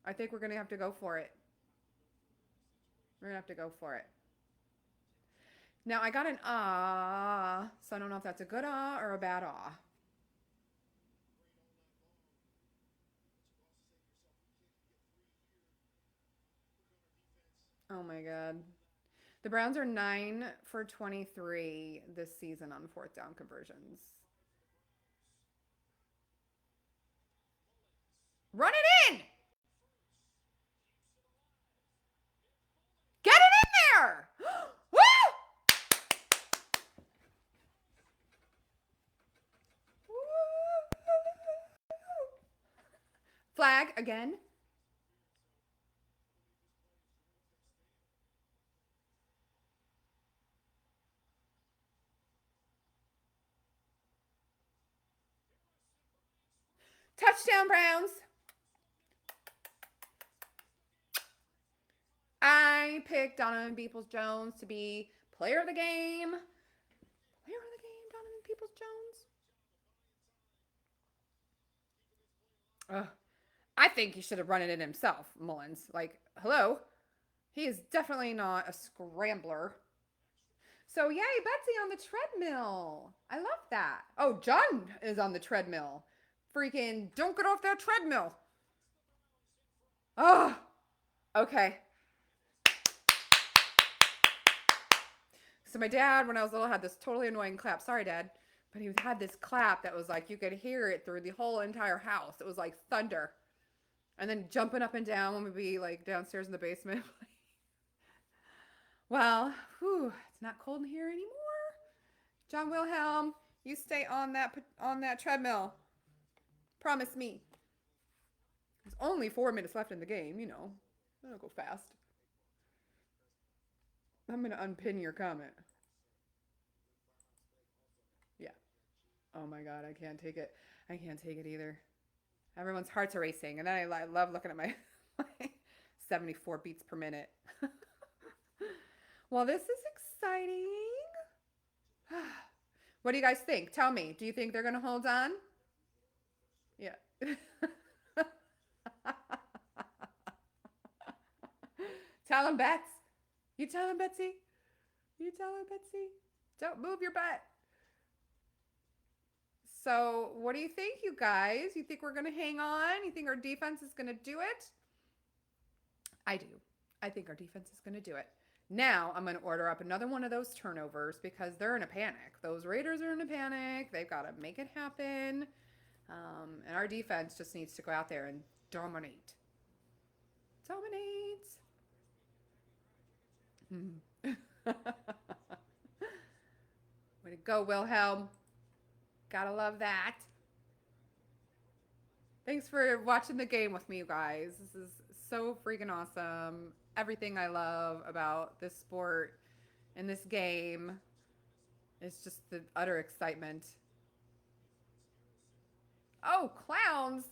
I think we're going to have to go for it. We're going to have to go for it. Now, I got an ah, so I don't know if that's a good ah or a bad ah. Oh my God. The Browns are 9 for 23 this season on fourth down conversions. Run it in! Get it in there! Woo! Flag again. Touchdown, Browns. I picked Donovan Peoples-Jones to be player of the game. Player of the game, Donovan Peoples-Jones. Ugh. I think he should have run it in himself, Mullins. Like, hello? He is definitely not a scrambler. So, yay, Betsy on the treadmill. I love that. Oh, John is on the treadmill. Freaking, don't get off that treadmill. Oh, okay. So my dad, when I was little, had this totally annoying clap. Sorry, Dad. But he had this clap that was like, you could hear it through the whole entire house. It was like thunder. And then jumping up and down when we'd be like downstairs in the basement. Well, whew, it's not cold in here anymore. John Wilhelm, you stay on that treadmill. Promise me. There's only 4 minutes left in the game, you know. That'll go fast. I'm gonna unpin your comment. Yeah. Oh my god, I can't take it. I can't take it either. Everyone's hearts are racing, and then I love looking at my 74 beats per minute. Well, this is exciting. What do you guys think? Tell me. Do you think they're gonna hold on? Yeah. Tell him, Bets. You tell him, Betsy. You tell him, Betsy. Don't move your butt. So, what do you think, you guys? You think we're going to hang on? You think our defense is going to do it? I do. I think our defense is going to do it. Now, I'm going to order up another one of those turnovers because they're in a panic. Those Raiders are in a panic. They've got to make it happen. And our defense just needs to go out there and dominate. Dominate. Way to go, Wilhelm. Gotta love that. Thanks for watching the game with me, you guys. This is so freaking awesome. everything I love about this sport and this game. It's just the utter excitement. Oh, clowns!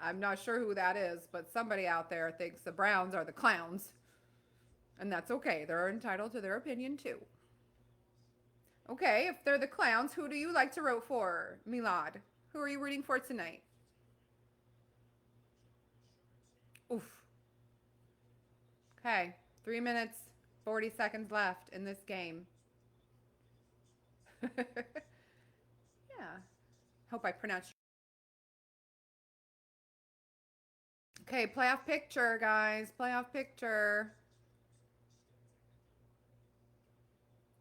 I'm not sure who that is, but somebody out there thinks the Browns are the clowns. And that's okay. They're entitled to their opinion too. Okay, if they're the clowns, who do you like to root for, Milad? Who are you rooting for tonight? Oof. Okay, 3 minutes, 40 seconds left in this game. Yeah. Hope I pronounced. Okay, playoff picture, guys. Playoff picture.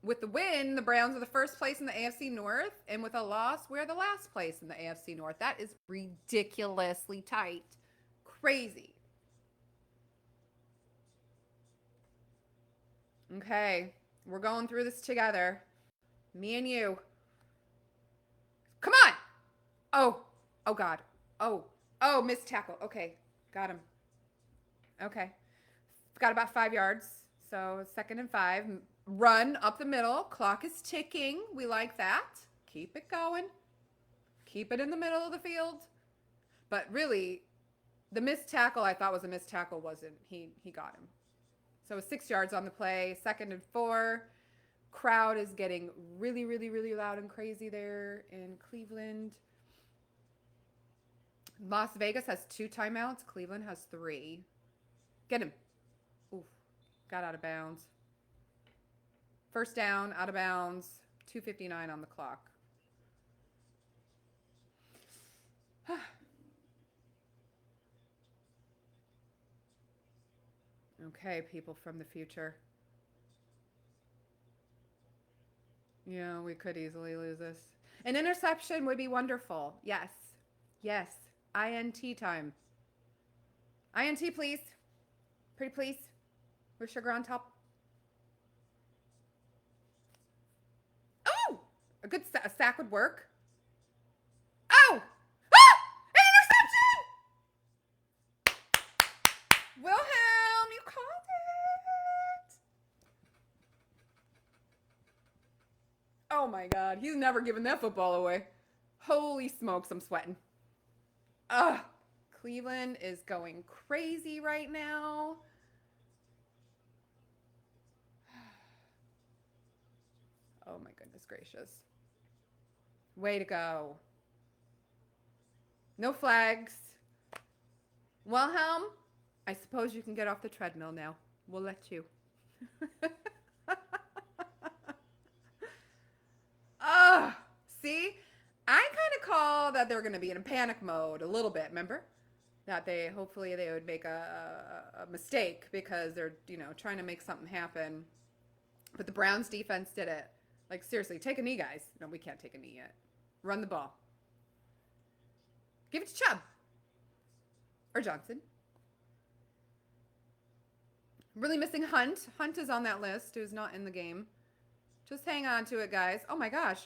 With the win, the Browns are the first place in the AFC North, and with a loss, we're the last place in the AFC North. That is ridiculously tight. Crazy. Okay, we're going through this together. Me and you. Come on! Oh, oh God. Oh, missed tackle. Okay, got him. Okay. Got about 5 yards. So 2nd and 5. Run up the middle. Clock is ticking. We like that. Keep it going. Keep it in the middle of the field. But really, the missed tackle I thought was a missed tackle wasn't. He got him. So 6 yards on the play. 2nd and 4. Crowd is getting really, really, really loud and crazy there in Cleveland. Las Vegas has 2 timeouts. Cleveland has 3. Get him. Oof. Got out of bounds. First down, out of bounds. 2:59 on the clock. Okay, people from the future. Yeah, we could easily lose this. An interception would be wonderful. Yes. Yes. INT time. INT, please. Pretty please. With sugar on top. Oh! A good sack would work. Oh! Ah! An interception! Wilhelm, you called it! Oh my God. He's never given that football away. Holy smokes, I'm sweating. Ugh. Cleveland is going crazy right now. Oh my goodness gracious. Way to go. No flags. Wilhelm, I suppose you can get off the treadmill now. We'll let you. See? I kind of call that they're going to be in a panic mode a little bit, remember? That hopefully they would make a mistake because they're, trying to make something happen. But the Browns defense did it. Like, seriously, take a knee, guys. No, we can't take a knee yet. Run the ball. Give it to Chubb. Or Johnson. Really missing Hunt. Hunt is on that list, who's not in the game. Just hang on to it, guys. Oh my gosh.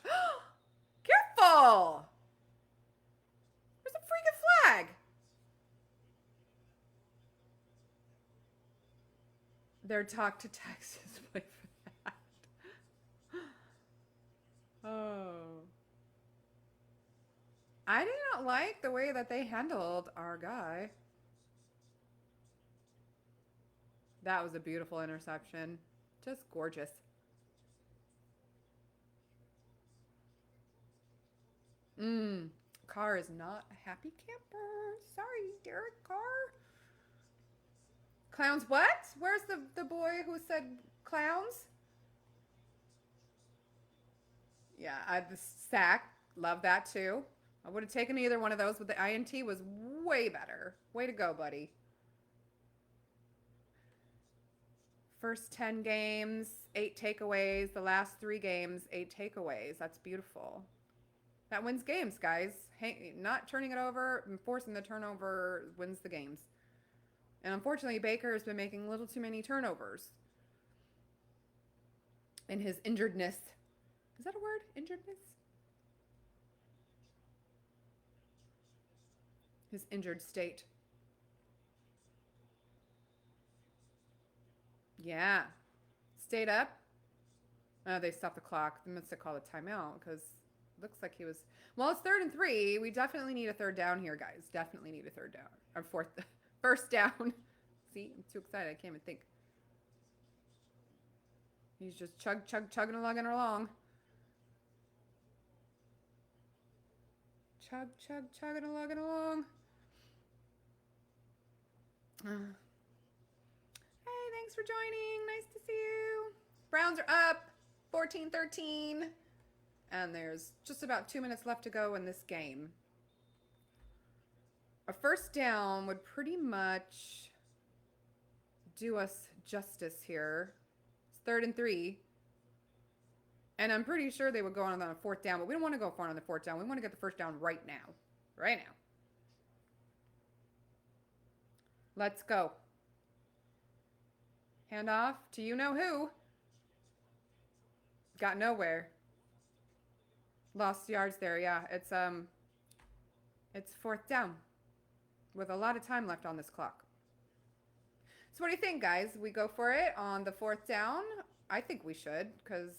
Careful! There's a freaking flag. Their talk to Texas play for that. Oh. I did not like the way that they handled our guy. That was a beautiful interception. Just gorgeous. Carr is not a happy camper. Sorry, Derek Carr. Clowns what? Where's the boy who said clowns? Yeah, the sack. Love that too. I would have taken either one of those, but the INT was way better. Way to go, buddy. First 10 games, 8 takeaways. The last 3 games, 8 takeaways. That's beautiful. That wins games, guys. Not turning it over and forcing the turnover wins the games. And unfortunately, Baker has been making a little too many turnovers. In his injuredness. Is that a word? Injuredness? His injured state. Yeah. Stayed up. Oh, they stopped the clock. They must have called a timeout because it looks like he was. Well, it's 3rd and 3. We definitely need a third down here, guys. Definitely need a third down. Or fourth, first down. See, I'm too excited. I can't even think. He's just chugging along. Chugging along. Uh, Hey, thanks for joining. Nice to see you. Browns are up 14-13. And there's just about 2 minutes left to go in this game. A first down would pretty much do us justice here. It's 3rd and 3. And I'm pretty sure they would go on a fourth down, but we don't want to go for it on the fourth down. We want to get the first down right now. Right now. Let's go. Hand off to you know who. Got nowhere. Lost yards there, yeah. It's fourth down with a lot of time left on this clock. So what do you think, guys? We go for it on the fourth down? I think we should, because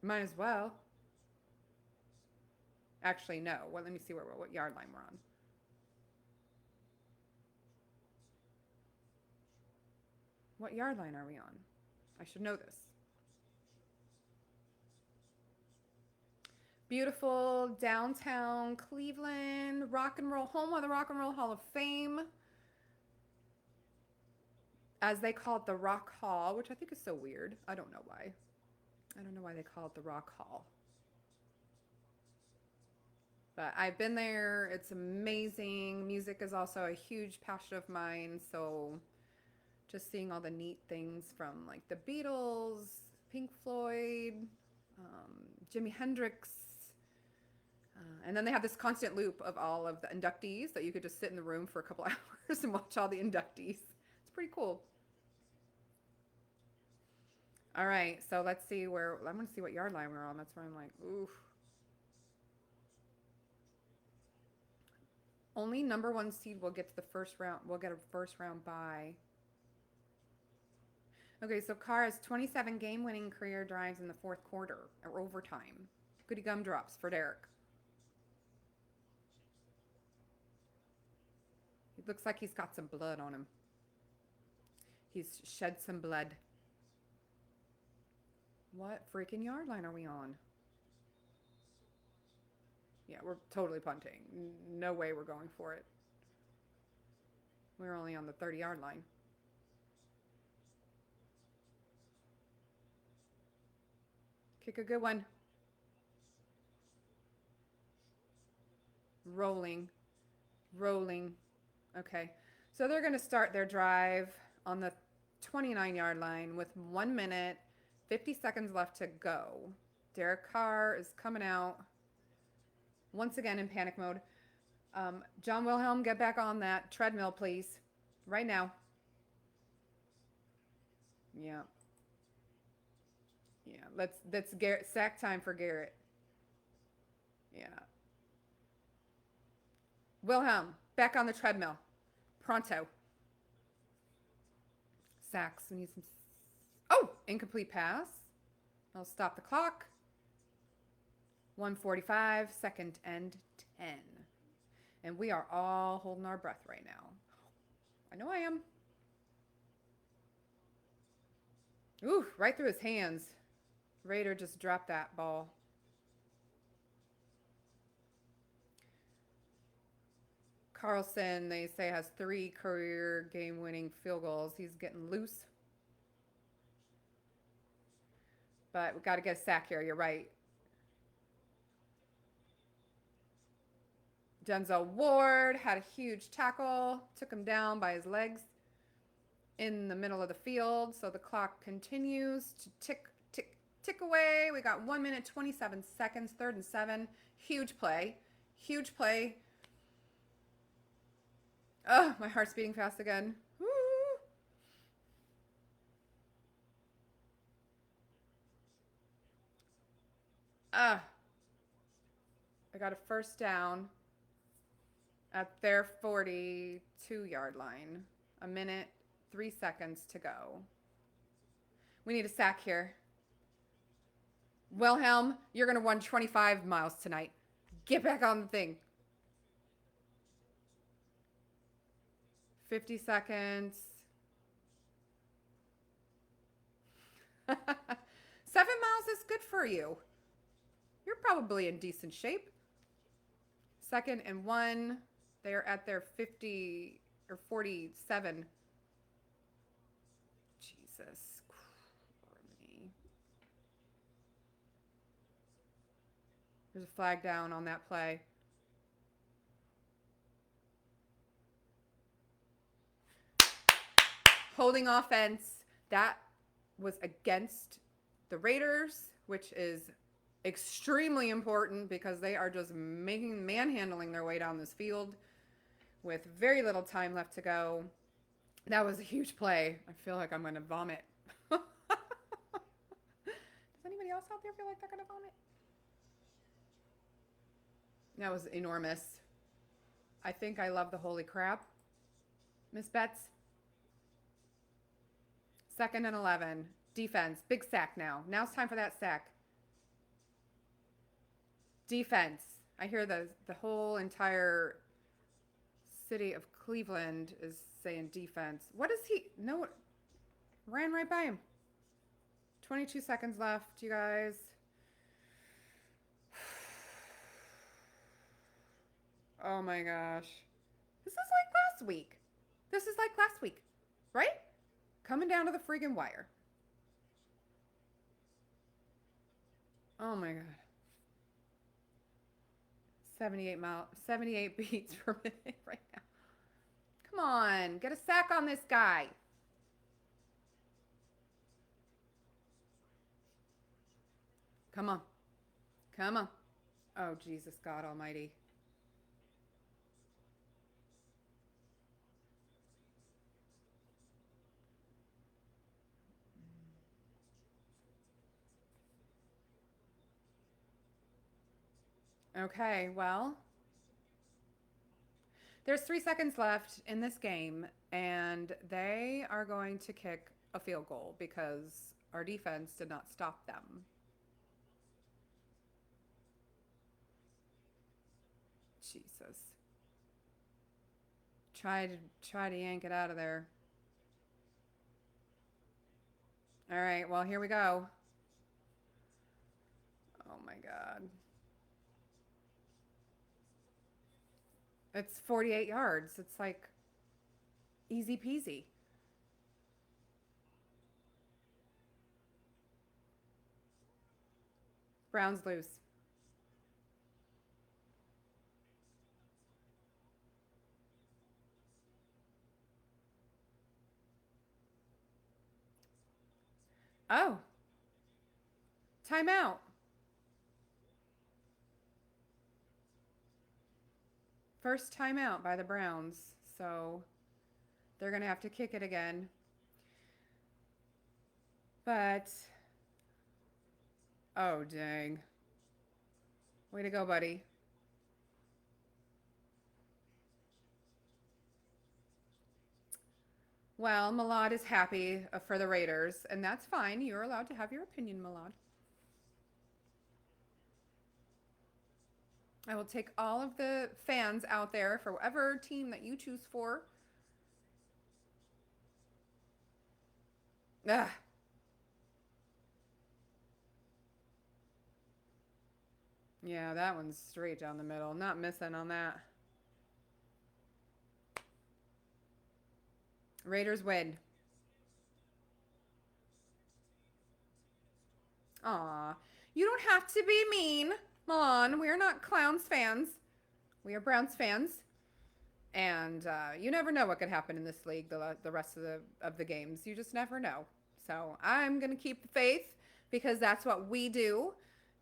might as well. Actually, no. Well, let me see what yard line we're on. What yard line are we on? I should know this. Beautiful downtown Cleveland, rock and roll, home of the Rock and Roll Hall of Fame. As they call it, the Rock Hall, which I think is so weird. I don't know why. I don't know why they call it the Rock Hall. But I've been there. It's amazing. Music is also a huge passion of mine. So just seeing all the neat things from like the Beatles, Pink Floyd, Jimi Hendrix. And then they have this constant loop of all of the inductees that you could just sit in the room for a couple hours and watch all the inductees. It's pretty cool. All right, so let's see where I'm going to see what yard line we're on. That's where I'm like, oof. Only number 1 seed will get to the first round. We'll get a first round bye. Okay, so Carr has 27 game-winning career drives in the fourth quarter or overtime. Goody gumdrops for Derek. It looks like he's got some blood on him. He's shed some blood. What freaking yard line are we on? Yeah, we're totally punting. No way we're going for it. We're only on the 30-yard line. Kick a good one. Rolling. Okay. So they're going to start their drive on the 29-yard line with 1 minute, 50 seconds left to go. Derek Carr is coming out once again in panic mode. John Wilhelm, get back on that treadmill, please. Right now. Yeah. Yeah. Let's Garrett sack time for Garrett. Yeah. Wilhelm, back on the treadmill. Pronto. Sacks. We need some. Oh, incomplete pass. I'll stop the clock. 1:45, 2nd and 10. And we are all holding our breath right now. I know I am. Ooh, right through his hands. Raider just dropped that ball. Carlson, they say, has 3 career game-winning field goals. He's getting loose. But we got to get a sack here. You're right. Denzel Ward had a huge tackle. Took him down by his legs in the middle of the field. So the clock continues to tick away. We got 1 minute, 27 seconds, 3rd and 7. Huge play. Huge play. Oh, my heart's beating fast again. Woo! Ah, I got a first down. at their 42-yard line. A minute, 3 seconds to go. We need a sack here. Wilhelm, you're going to run 25 miles tonight. Get back on the thing. 50 seconds. 7 miles is good for you. You're probably in decent shape. 2nd and 1. They're at their 50 or 47. Jesus Christ. There's a flag down on that play. Holding offense. That was against the Raiders, which is extremely important because they are just manhandling their way down this field with very little time left to go. That was a huge play. I feel like I'm going to vomit. Does anybody else out there feel like they're going to vomit? That was enormous. I think I love the holy crap. Miss Betts. 2nd and 11. Defense. Big sack now. Now it's time for that sack. Defense. I hear the whole entire city of Cleveland is saying defense. What is he? No. Ran right by him. 22 seconds left, you guys. Oh my gosh. This is like last week. This is like last week, right? Coming down to the friggin' wire. Oh my god. 78 beats per minute right now. Come on, get a sack on this guy. Come on. Come on. Oh, Jesus God Almighty. Okay, well, there's 3 seconds left in this game, and they are going to kick a field goal because our defense did not stop them. Jesus. Try to yank it out of there. All right, well, here we go. Oh my God. It's 48 yards. It's like easy peasy. Browns lose. Oh, timeout. First timeout by the Browns. So they're going to have to kick it again. But, oh, dang. Way to go, buddy. Well, Malad is happy for the Raiders, and that's fine. You're allowed to have your opinion, Malad. I will take all of the fans out there for whatever team that you choose for. Ugh. Yeah, that one's straight down the middle. Not missing on that. Raiders win. Aw. You don't have to be mean, Milan. We are not Clowns fans. We are Browns fans. And you never know what could happen in this league the rest of the games. You just never know. So I'm going to keep the faith because that's what we do.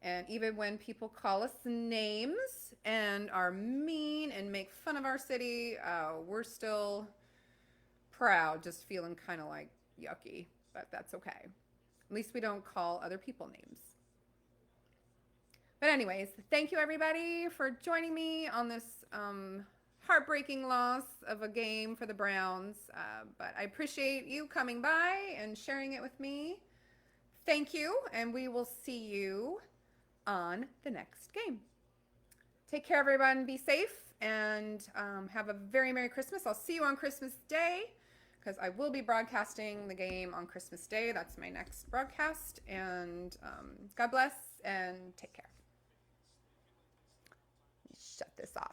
And even when people call us names and are mean and make fun of our city, we're still proud, just feeling kind of like yucky. But that's okay. At least we don't call other people names. But anyways, thank you everybody for joining me on this heartbreaking loss of a game for the Browns, but I appreciate you coming by and sharing it with me. Thank you, and we will see you on the next game. Take care, everyone. Be safe and have a very Merry Christmas. I'll see you on Christmas Day because I will be broadcasting the game on Christmas Day. That's my next broadcast. And God bless and take care. Shut this off.